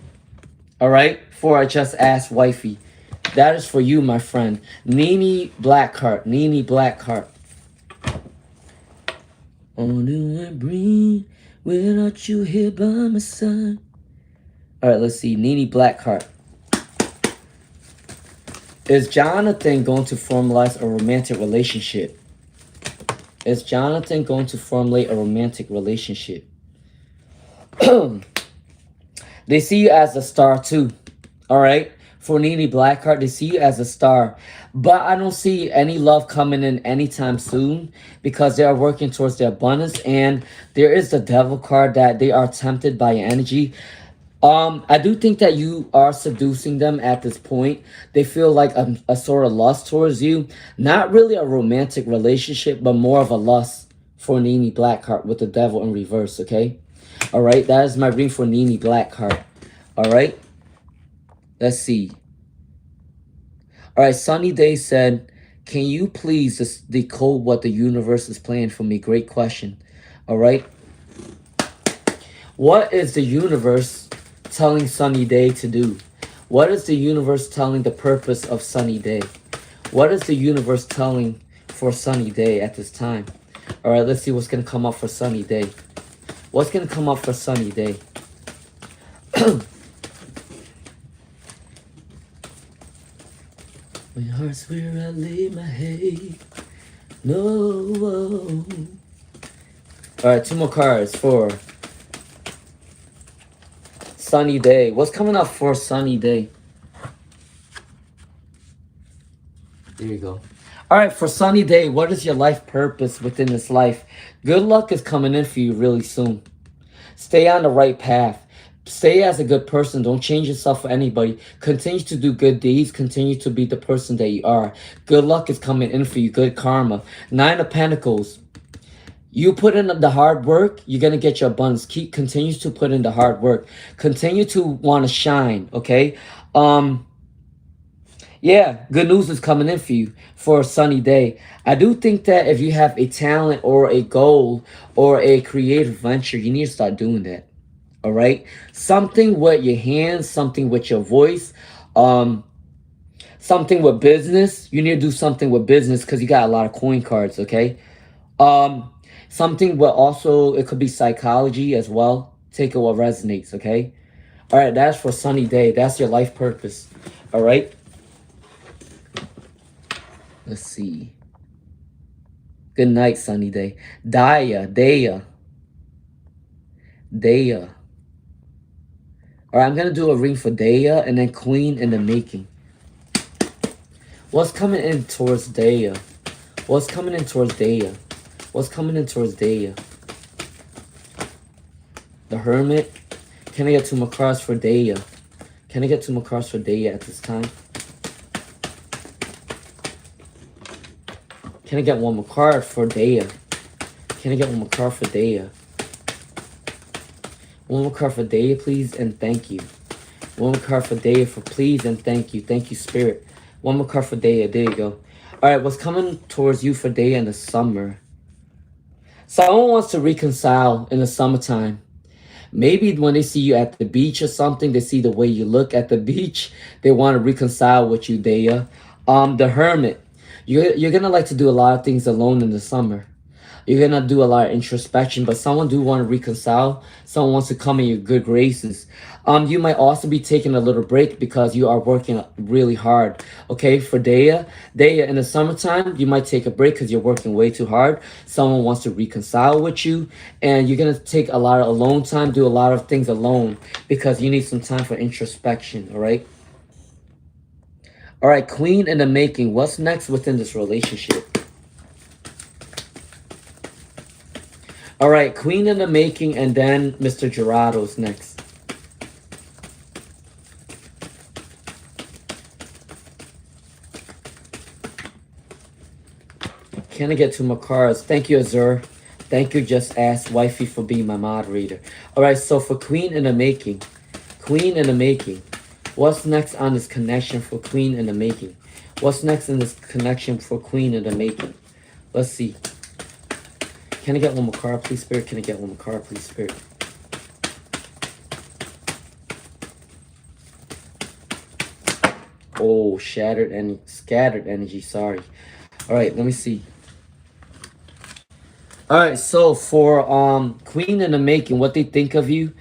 All right, for I Just Asked Wifey. That is for you, my friend. Nene Blackheart. Nene Blackheart. On do I breathe without you here by my side? All right, let's see. Nene Blackheart. Is Jonathan going to formalize a romantic relationship? Is Jonathan going to formulate a romantic relationship? They see you as a star too. All right. For Nene Blackheart, they see you as a star. But I don't see any love coming in anytime soon because they are working towards their abundance. And there is the Devil card that they are tempted by your energy. I do think that you are seducing them at this point. They feel like a sort of lust towards you. Not really a romantic relationship, but more of a lust for Nene Blackheart with the Devil in reverse, okay? All right, that is my reading for Nene Blackheart. All right, let's see. All right, Sunny Day said, can you please just decode what the universe is playing for me? Great question. All right. What is the universe telling Sunny Day to do? What is the universe telling the purpose of Sunny Day? What is the universe telling for Sunny Day at this time? All right, let's see what's going to come up for Sunny Day. What's going to come up for Sunny Day? My heart's where I lay my head. No. All right, two more cards for Sunny Day. What's coming up for Sunny Day? There you go. All right, for Sunny Day, what is your life purpose within this life? Good luck is coming in for you really soon. Stay on the right path. Stay as a good person. Don't change yourself for anybody. Continue to do good deeds. Continue to be the person that you are. Good luck is coming in for you. Good karma. Nine of Pentacles. You put in the hard work, you're going to get your abundance. Continue to put in the hard work. Continue to want to shine, okay? Yeah, good news is coming in for you for a Sunny Day. I do think that if you have a talent or a goal or a creative venture, you need to start doing that, all right? Something with your hands, something with your voice, something with business. You need to do something with business because you got a lot of coin cards, okay? Something with also, it could be psychology as well. Take it what resonates, okay? All right, that's for Sunny Day. That's your life purpose, all right? Let's see. Good night, Sunny Day. Daya. All right, I'm going to do a ring for Daya and then Queen in the Making. What's coming in towards Daya? What's coming in towards Daya? What's coming in towards Daya? The Hermit. Can I get two more cards for Daya? Can I get two more cards for Daya at this time? Can I get one more card for Daya? Can I get one more card for Daya? One more card for Daya, please, and thank you. One more card for Daya for please and thank you. Thank you, Spirit. One more card for Daya. There you go. All right, what's coming towards you for Daya in the summer? Someone wants to reconcile in the summertime. Maybe when they see you at the beach or something, they see the way you look at the beach, they want to reconcile with you, Daya. The Hermit. You're going to like to do a lot of things alone in the summer. You're going to do a lot of introspection, but someone do want to reconcile. Someone wants to come in your good graces. You might also be taking a little break because you are working really hard. Okay, for Daya, in the summertime, you might take a break because you're working way too hard. Someone wants to reconcile with you, and you're going to take a lot of alone time, do a lot of things alone because you need some time for introspection, all right? All right, Queen in the Making. What's next within this relationship? All right, Queen in the Making, and then Mr. Gerardo's next. Can I get 2 more cards? Thank you, Azur. Thank you, Just Ask Wifey, for being my moderator. All right, so for Queen in the Making. Queen in the Making. What's next on this connection for Queen in the Making? What's next in this connection for Queen in the Making? Let's see. Can I get 1 more card, please, Spirit? Can I get 1 more card, please, Spirit? Oh, shattered and scattered energy. Sorry. All right, let me see. All right, so for Queen in the Making, what they think of you,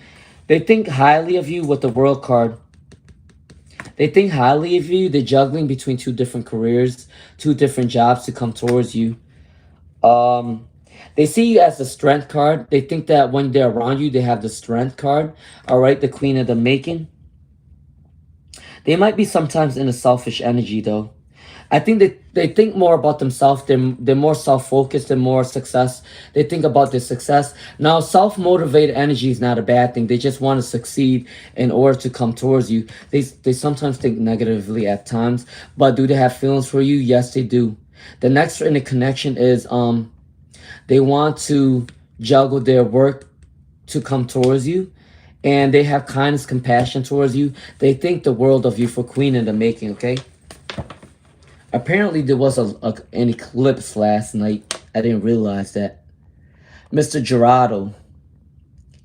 they think highly of you with the World card. They think highly of you. They're juggling between 2 different careers, 2 different jobs to come towards you. They see you as the Strength card. They think that when they're around you, they have the Strength card. All right, the Queen of the Making. They might be sometimes in a selfish energy, though. I think they think more about themselves. They're more self-focused and more success. They think about their success. Now, self-motivated energy is not a bad thing. They just want to succeed in order to come towards you. They sometimes think negatively at times. But do they have feelings for you? Yes, they do. The next in the connection is they want to juggle their work to come towards you. And they have kindness, compassion towards you. They think the world of you for Queen in the Making, okay? Apparently, there was an eclipse last night. I didn't realize that. Mr. Gerardo,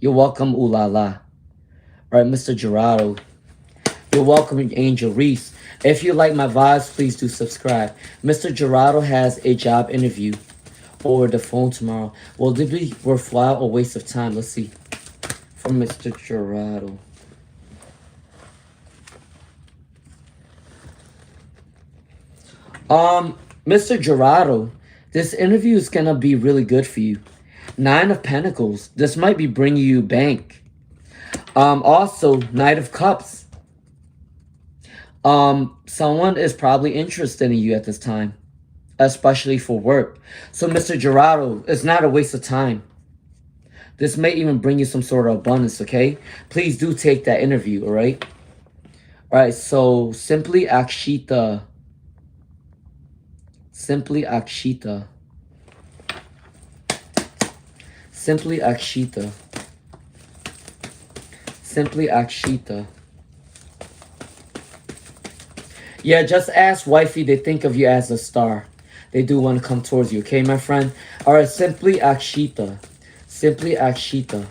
you're welcome, ooh la la. All right, Mr. Gerardo, you're welcome, Angel Reese. If you like my vibes, please do subscribe. Mr. Gerardo has a job interview over the phone tomorrow. Will this be worthwhile or waste of time? Let's see. From Mr. Gerardo. Mr. Gerardo, this interview is gonna be really good for you. 9 of Pentacles. This might be bringing you bank. Also, Knight of Cups. Someone is probably interested in you at this time, especially for work. So, Mr. Gerardo, it's not a waste of time. This may even bring you some sort of abundance, okay? Please do take that interview, all right? All right, so Simply Akshita. Simply Akshita. Simply Akshita. Simply Akshita. Yeah, just ask Wifey. They think of you as a star. They do want to come towards you, okay, my friend? All right, Simply Akshita. Simply Akshita.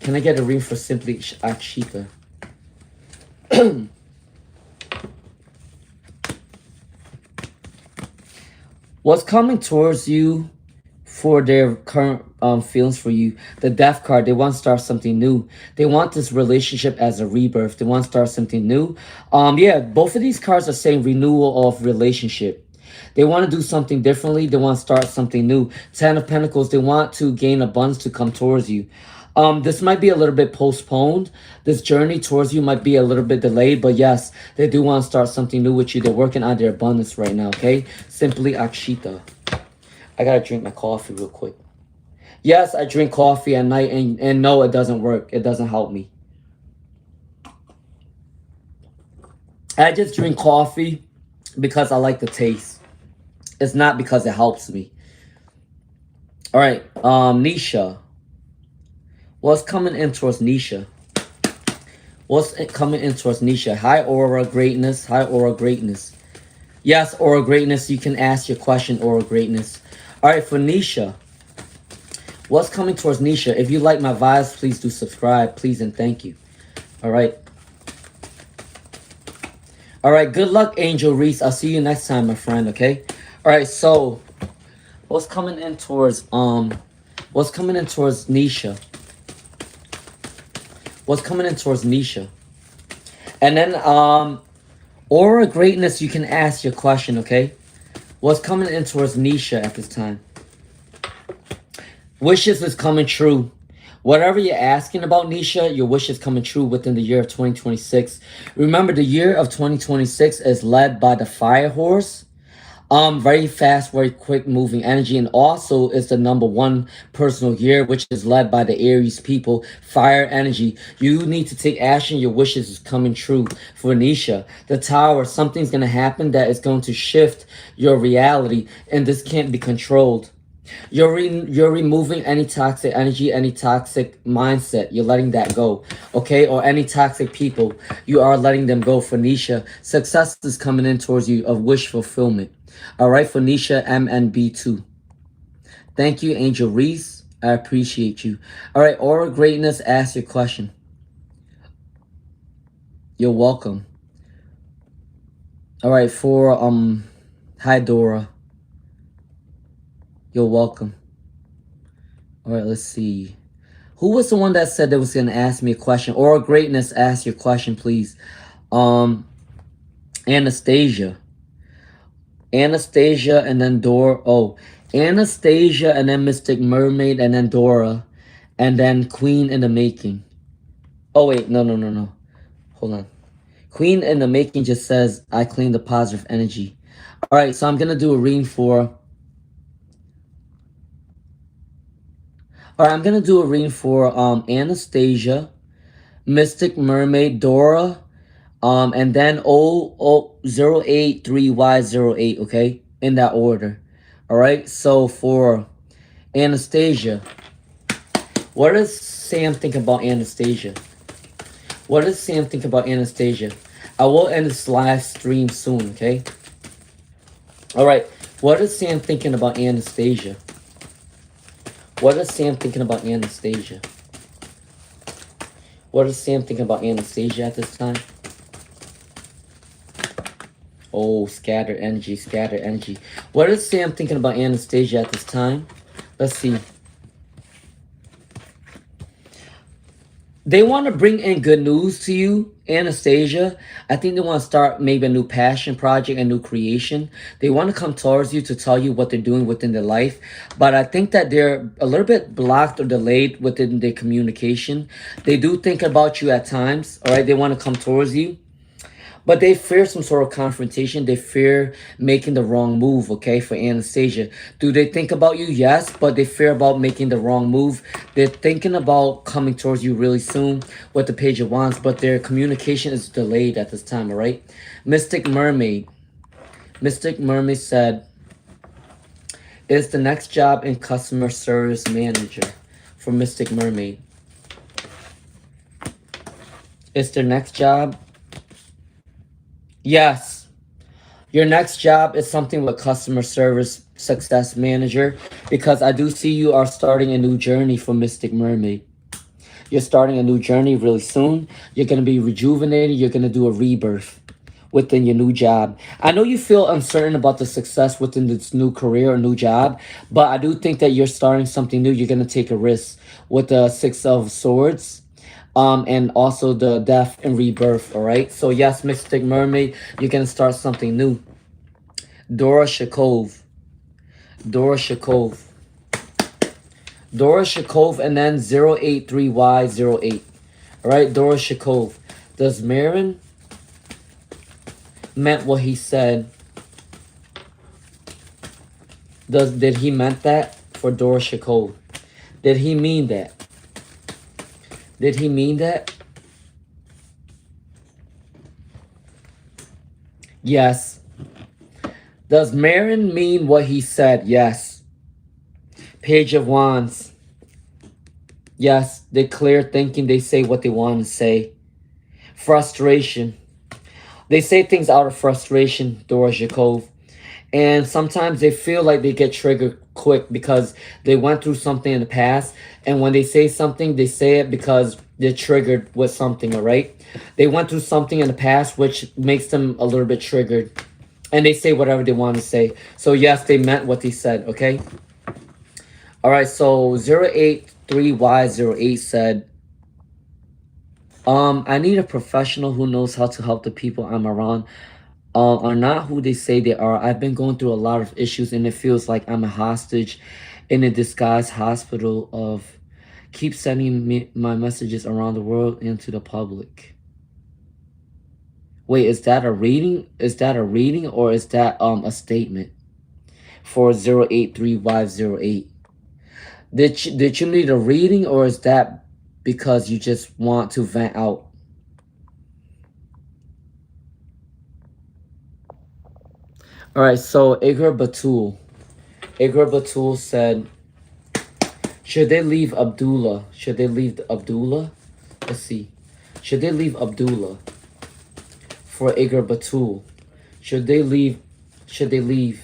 Can I get a reading for Simply Akshita? What's coming towards you for their current feelings for you? The Death card. They want to start something new. They want this relationship as a rebirth. They want to start something new. Yeah, both of these cards are saying renewal of relationship. They want to do something differently. They want to start something new. 10 of Pentacles. They want to gain abundance to come towards you. This might be a little bit postponed. This journey towards you might be a little bit delayed. But yes, they do want to start something new with you. They're working on their abundance right now, okay? Simply Akshita. I got to drink my coffee real quick. Yes, I drink coffee at night. And no, it doesn't work. It doesn't help me. I just drink coffee because I like the taste. It's not because it helps me. All right, Nisha. What's coming in towards Nisha? What's coming in towards Nisha? High aura greatness. High aura greatness. Yes, aura greatness. You can ask your question, aura greatness. All right, for Nisha. What's coming towards Nisha? If you like my vibes, please do subscribe. Please and thank you. All right. All right, good luck, Angel Reese. I'll see you next time, my friend, okay? All right, so what's coming in towards Nisha? What's coming in towards Nisha? And then aura greatness, you can ask your question, okay? What's coming in towards Nisha at this time? Wishes is coming true. Whatever you're asking about, Nisha, your wish is coming true within the year of 2026. Remember, the year of 2026 is led by the fire horse. Very fast, very quick moving energy, and also is the number one personal year, which is led by the Aries people. Fire energy. You need to take action. Your wishes is coming true. For Anisha, the Tower. Something's gonna happen that is going to shift your reality, and this can't be controlled. You're removing any toxic energy, any toxic mindset. You're letting that go, okay? Or any toxic people, you are letting them go. Phoenicia, success is coming in towards you of wish fulfillment. All right, Phoenicia, MNB2. Thank you, Angel Reese. I appreciate you. All right, Aura Greatness, ask your question. You're welcome. All right, for hi Dora. You're welcome. All right, let's see. Who was the one that said that was gonna ask me a question? Or Greatness, ask your question, please. Um, Anastasia. Anastasia and then Dora. Oh, Anastasia and then Mystic Mermaid and then Dora. And then Queen in the Making. Oh wait, no. Hold on. Queen in the Making just says, I claim the positive energy. Alright, so I'm gonna do a reading for. Alright, I'm gonna do a reading for Anastasia, Mystic Mermaid, Dora, and then 083Y08, okay? In that order. Alright, so for Anastasia, what does Sam think about Anastasia? What does Sam think about Anastasia? I will end this live stream soon, okay? Alright, what is Sam thinking about Anastasia? What is Sam thinking about Anastasia? What is Sam thinking about Anastasia at this time? Oh, scattered energy, scattered energy. What is Sam thinking about Anastasia at this time? Let's see. They want to bring in good news to you, Anastasia. I think they want to start maybe a new passion project, a new creation. They want to come towards you to tell you what they're doing within their life. But I think that they're a little bit blocked or delayed within their communication. They do think about you at times, all right? They want to come towards you. But they fear some sort of confrontation. They fear making the wrong move, okay, for Anastasia. Do they think about you? Yes, but they fear about making the wrong move. They're thinking about coming towards you really soon with the Page of Wands, but their communication is delayed at this time, all right? Mystic Mermaid. Mystic Mermaid said, is the next job in customer service manager for Mystic Mermaid. Is their next job? Yes. Your next job is something with customer service success manager, because I do see you are starting a new journey for Mystic Mermaid. You're starting a new journey really soon. You're going to be rejuvenated. You're going to do a rebirth within your new job. I know you feel uncertain about the success within this new career or new job, but I do think that you're starting something new. You're going to take a risk with the Six of Swords. And also the death and rebirth, all right? So yes, Mystic Mermaid, you're gonna start something new. Dora Shakov. Dora Shakov. Dora Shakov and then 083Y08. All right, Dora Shakov. Does Marin meant what he said? Did he meant that for Dora Shakov? Did he mean that? Did he mean that? Yes. Does Marin mean what he said? Yes. Page of Wands. Yes. They're clear thinking. They say what they want to say. Frustration. They say things out of frustration, Dora Jakov. And sometimes they feel like they get triggered quick because they went through something in the past. And when they say something, they say it because they're triggered with something, all right? They went through something in the past, which makes them a little bit triggered. And they say whatever they want to say. So yes, they meant what they said, okay? All right, so 083Y08 said, I need a professional who knows how to help the people I'm around. Are not who they say they are. I've been going through a lot of issues and it feels like I'm a hostage in a disguised hospital of keep sending me my messages around the world and to the public. Wait, is that a reading? Is that a reading or is that a statement? for 083508. Did you need a reading, or is that because you just want to vent out? All right, so Igor Batul. Igor Batul said, should they leave Abdullah? Should they leave Abdullah? Let's see. Should they leave Abdullah for Igor Batul? Should they leave? Should they leave?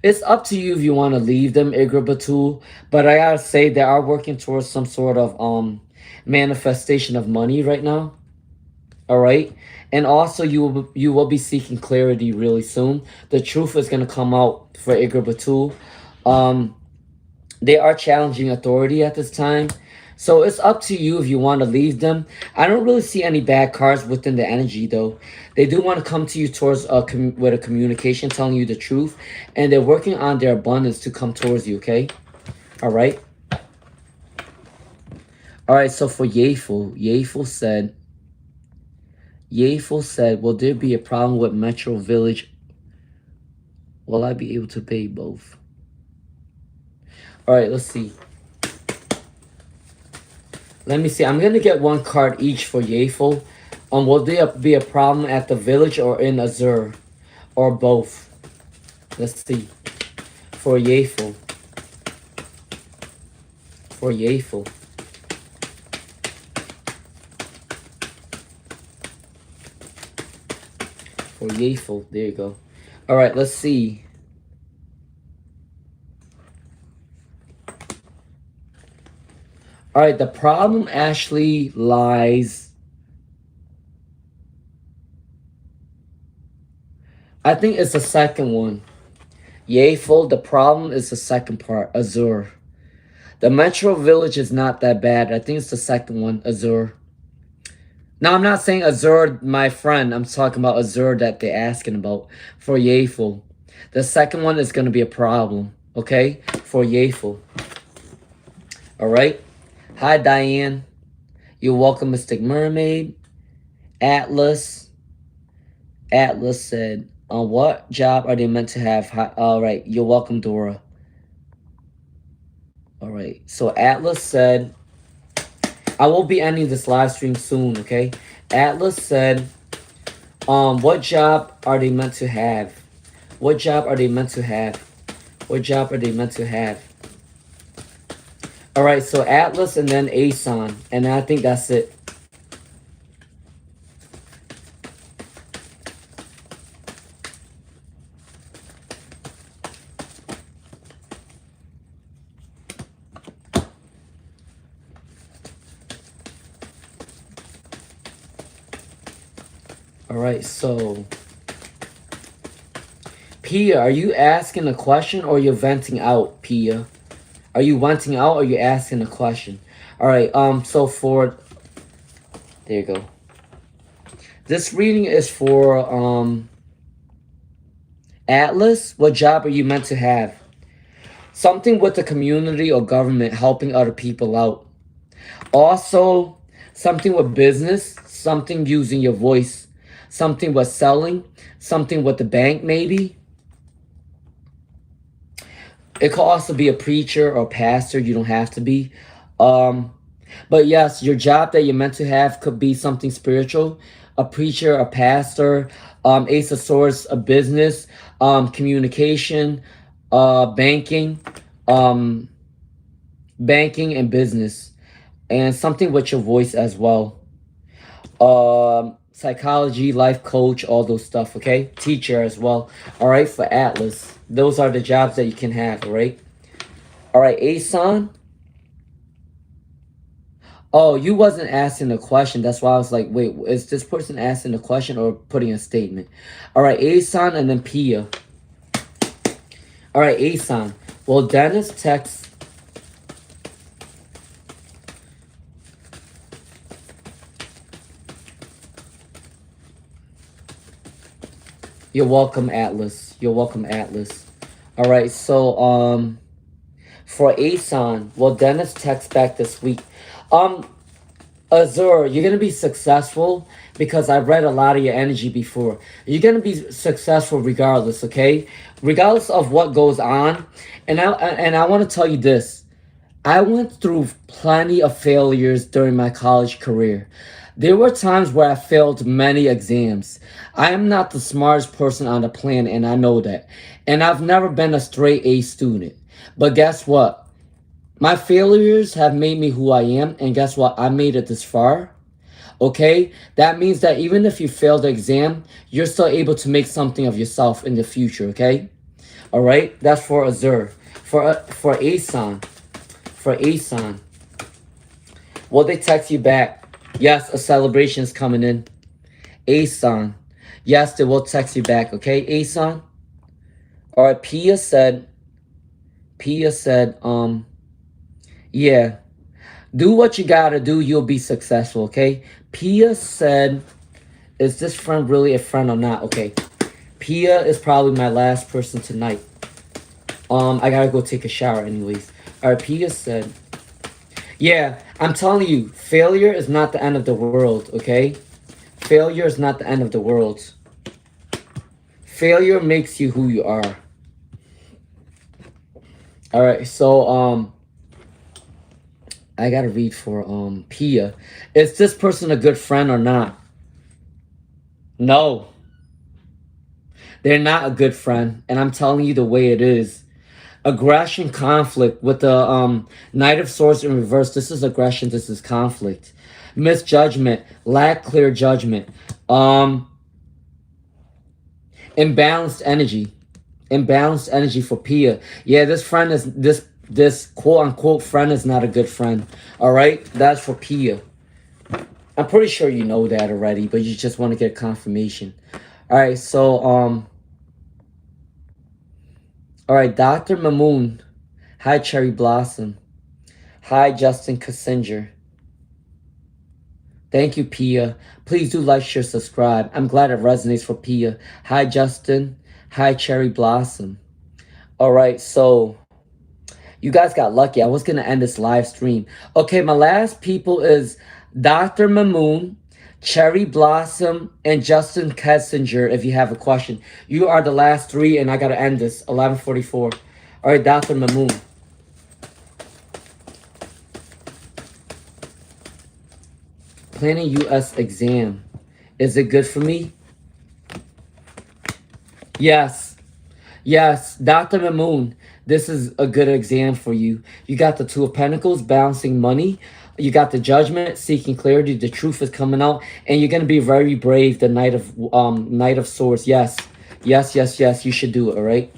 It's up to you if you want to leave them, Igor Batul. But I gotta say, they are working towards some sort of manifestation of money right now. All right, and also you will be seeking clarity really soon. The truth is gonna come out for Igor Batul. Um, they are challenging authority at this time. So it's up to you if you want to leave them. I don't really see any bad cards within the energy though. They do want to come to you towards with a communication telling you the truth, and they're working on their abundance to come towards you, okay? All right. All right, so for Yeful said, will there be a problem with Metro Village? Will I be able to pay both? All right, let's see. Let me see. I'm going to get one card each for Yeful. Will there be a problem at the village or in Azure? Or both? Let's see. For Yeful. For Yeful. For Yeful. There you go. All right, let's see. All right, the problem actually lies. I think it's the second one. Yeful, the problem is the second part, Azure. The Metro Village is not that bad. I think it's the second one, Azure. Now, I'm not saying Azure, my friend. I'm talking about Azure that they're asking about for Yeful. The second one is going to be a problem, okay, for Yeful. All right. Hi, Diane. You're welcome, Mystic Mermaid. Atlas. Atlas said, on what job are they meant to have? Hi, all right. You're welcome, Dora. All right. So Atlas said, I will be ending this live stream soon, okay? Atlas said, what job are they meant to have? What job are they meant to have? What job are they meant to have? All right, so Atlas and then Asan, and I think that's it. All right, so Pia, are you asking a question or you're venting out, Pia? Are you venting out or you asking a question? All right, so for, there you go. This reading is for Atlas. What job are you meant to have? Something with the community or government, helping other people out. Also, something with business, something using your voice, something with selling, something with the bank maybe. It could also be a preacher or pastor. You don't have to be. But yes, your job that you're meant to have could be something spiritual. A preacher, a pastor, Ace of Swords, a business, communication, banking, banking and business. And something with your voice as well. Psychology, life coach, all those stuff, okay? Teacher as well. All right, for Atlas. Those are the jobs that you can have, all right? All right, Asan. Oh, you wasn't asking a question. That's why I was like, wait, is this person asking a question or putting a statement? All right, Asan and then Pia. All right, Asan. Well, Dennis texts. You're welcome, Atlas. You're welcome, Atlas. All right, so for Asan, well, Dennis texts back this week. Azur, you're gonna be successful because I read a lot of your energy before. You're gonna be successful regardless, okay? Regardless of what goes on. And I want to tell you this. I went through plenty of failures during my college career. There were times where I failed many exams. I am not the smartest person on the planet, and I know that. And I've never been a straight A student. But guess what? My failures have made me who I am, and guess what? I made it this far. Okay? That means that even if you fail the exam, you're still able to make something of yourself in the future, okay? All right? That's for Azur. For Asan. For Asan. Will they text you back? Yes, a celebration is coming in. Asan. Yes, they will text you back, okay, Asan? All right, Pia said, yeah, do what you gotta do, you'll be successful, okay? Pia said, is this friend really a friend or not? Okay, Pia is probably my last person tonight. I gotta go take a shower anyways. All right, Pia said, yeah, I'm telling you, failure is not the end of the world, okay? Failure is not the end of the world. Failure makes you who you are. All right, so I gotta read for Pia. Is this person a good friend or not? No, they're not a good friend, and I'm telling you the way it is. Aggression, conflict with the Knight of Swords in reverse. This is aggression. This is conflict. Misjudgment, lack clear judgment. Imbalanced energy. Imbalanced energy for Pia. Yeah, this friend is this quote unquote friend is not a good friend. All right, that's for Pia. I'm pretty sure you know that already, but you just want to get confirmation. All right, so all right, Dr. Mamoon. Hi, Cherry Blossom. Hi, Justin Kassinger. Thank you, Pia. Please do like, share, subscribe. I'm glad it resonates for Pia. Hi, Justin. Hi, Cherry Blossom. All right, so you guys got lucky. I was going to end this live stream. Okay, my last people is Dr. Mamoon, Cherry Blossom, and Justin Kessinger. If you have a question, you are the last three, and I got to end this 11:44. All right, Dr. Mamoon. Planning U.S. exam. Is it good for me? Yes. Yes, Dr. Mamoon, this is a good exam for you. You got the Two of Pentacles, balancing money. You got the Judgment, seeking clarity. The truth is coming out, and you're gonna be very brave. The Knight of Swords. Yes, yes, yes, yes. You should do it. All right,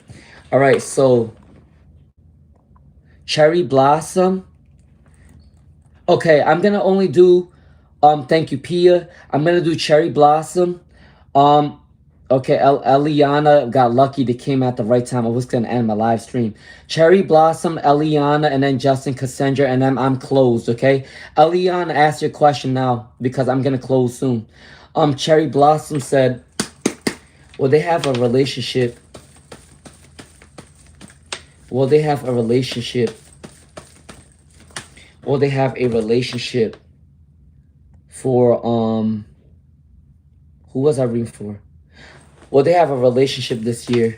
all right. So, Cherry Blossom. Okay, I'm gonna only do. Thank you, Pia. I'm gonna do Cherry Blossom. Okay, Eliana got lucky. They came at the right time. I was going to end my live stream. Cherry Blossom, Eliana, and then Justin Cassandra, and then I'm closed, okay? Eliana, ask your question now because I'm going to close soon. Cherry Blossom said, will they have a relationship? Will they have a relationship? Will they have a relationship for, who was I reading for? Will they have a relationship this year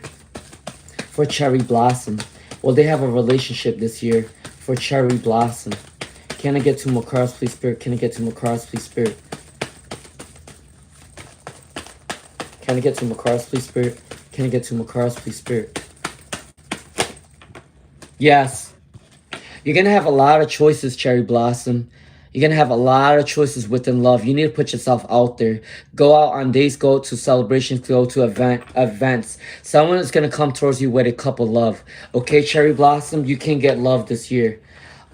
for Cherry Blossom? Will they have a relationship this year for Cherry Blossom? Can I get two more cards, please, Spirit? Can I get two more cards, please, Spirit? Can I get two more cards, please, Spirit? Can I get two more cards, please, Spirit? Yes. You're going to have a lot of choices, Cherry Blossom. You're going to have a lot of choices within love. You need to put yourself out there. Go out on dates, go to celebrations, go to events. Someone is going to come towards you with a cup of love. Okay, Cherry Blossom, you can get love this year.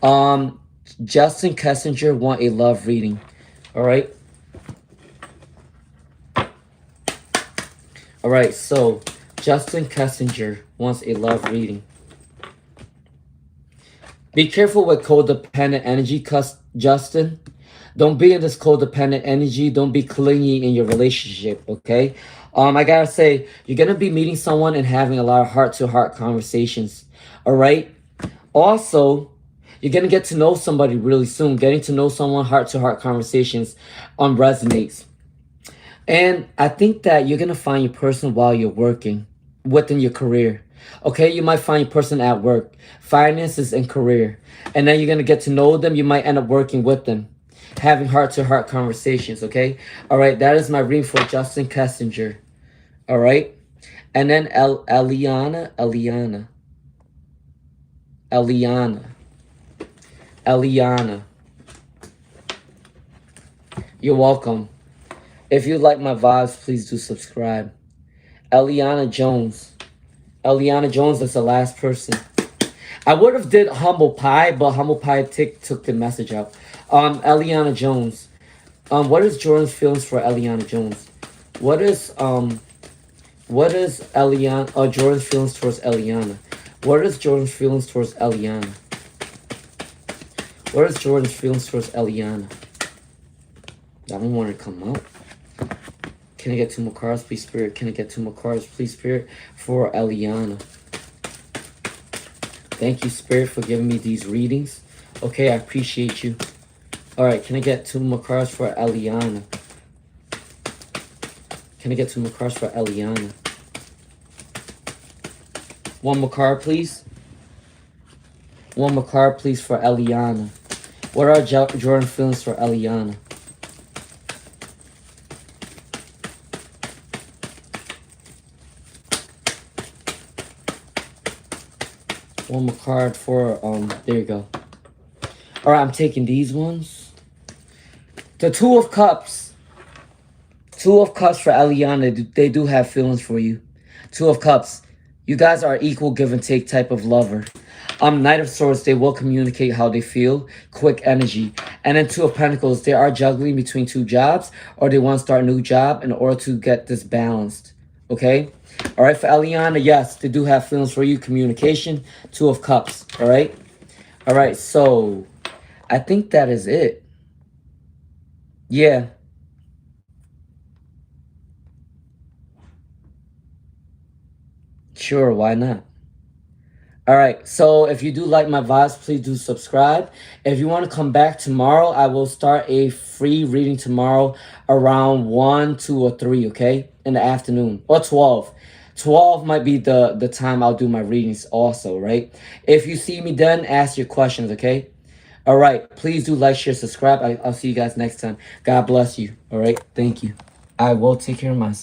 Justin Kessinger want a love reading. All right. All right, so Justin Kessinger wants a love reading. Be careful with codependent energy, Justin. Don't be in this codependent energy. Don't be clingy in your relationship, okay? I gotta say, you're gonna be meeting someone and having a lot of heart-to-heart conversations, all right? Also, You're going to get to know somebody really soon. Getting to know someone, heart-to-heart conversations resonates. And I think that you're going to find your person while you're working within your career. Okay, you might find your person at work, finances, and career. And then you're going to get to know them. You might end up working with them, having heart-to-heart conversations, okay? All right, that is my reading for Justin Kessinger. All right? And then Eliana. You're welcome. If you like my vibes, please do subscribe. Eliana Jones. Eliana Jones is the last person. I would have did Humble Pie, but Humble Pie took the message out. Eliana Jones. What is Jordan's feelings for Eliana Jones? What is Eliana Jordan's feelings towards Eliana? What is Jordan's feelings towards Eliana? What is Jordan's feelings towards Eliana? I don't want to come out. Can I get 2 more cards, please, Spirit? Can I get 2 more cards, please, Spirit, for Eliana? Thank you, Spirit, for giving me these readings. Okay, I appreciate you. All right, can I get 2 more cards for Eliana? Can I get 2 more cards for Eliana? 1 more card, please. 1 more card, please, for Eliana. What are Jordan's feelings for Eliana? One more card for, there you go. All right, I'm taking these ones. The 2 of Cups. 2 of Cups for Eliana. They do have feelings for you. 2 of Cups. You guys are equal give and take type of lover. Knight of Swords, they will communicate how they feel. Quick energy. And then 2 of Pentacles, they are juggling between 2 jobs, or they want to start a new job in order to get this balanced. Okay? All right, for Eliana, yes, they do have feelings for you. Communication. 2 of Cups. All right? All right, so I think that is it. Yeah. Sure, why not? All right, so if you do like my vibes, please do subscribe. If you want to come back tomorrow, I will start a free reading tomorrow around 1, 2, or 3, okay? In the afternoon, or 12. 12 might be the time I'll do my readings also, right? If you see me done, ask your questions, okay? All right, please do like, share, subscribe. I'll see you guys next time. God bless you, all right? Thank you. I will take care of myself.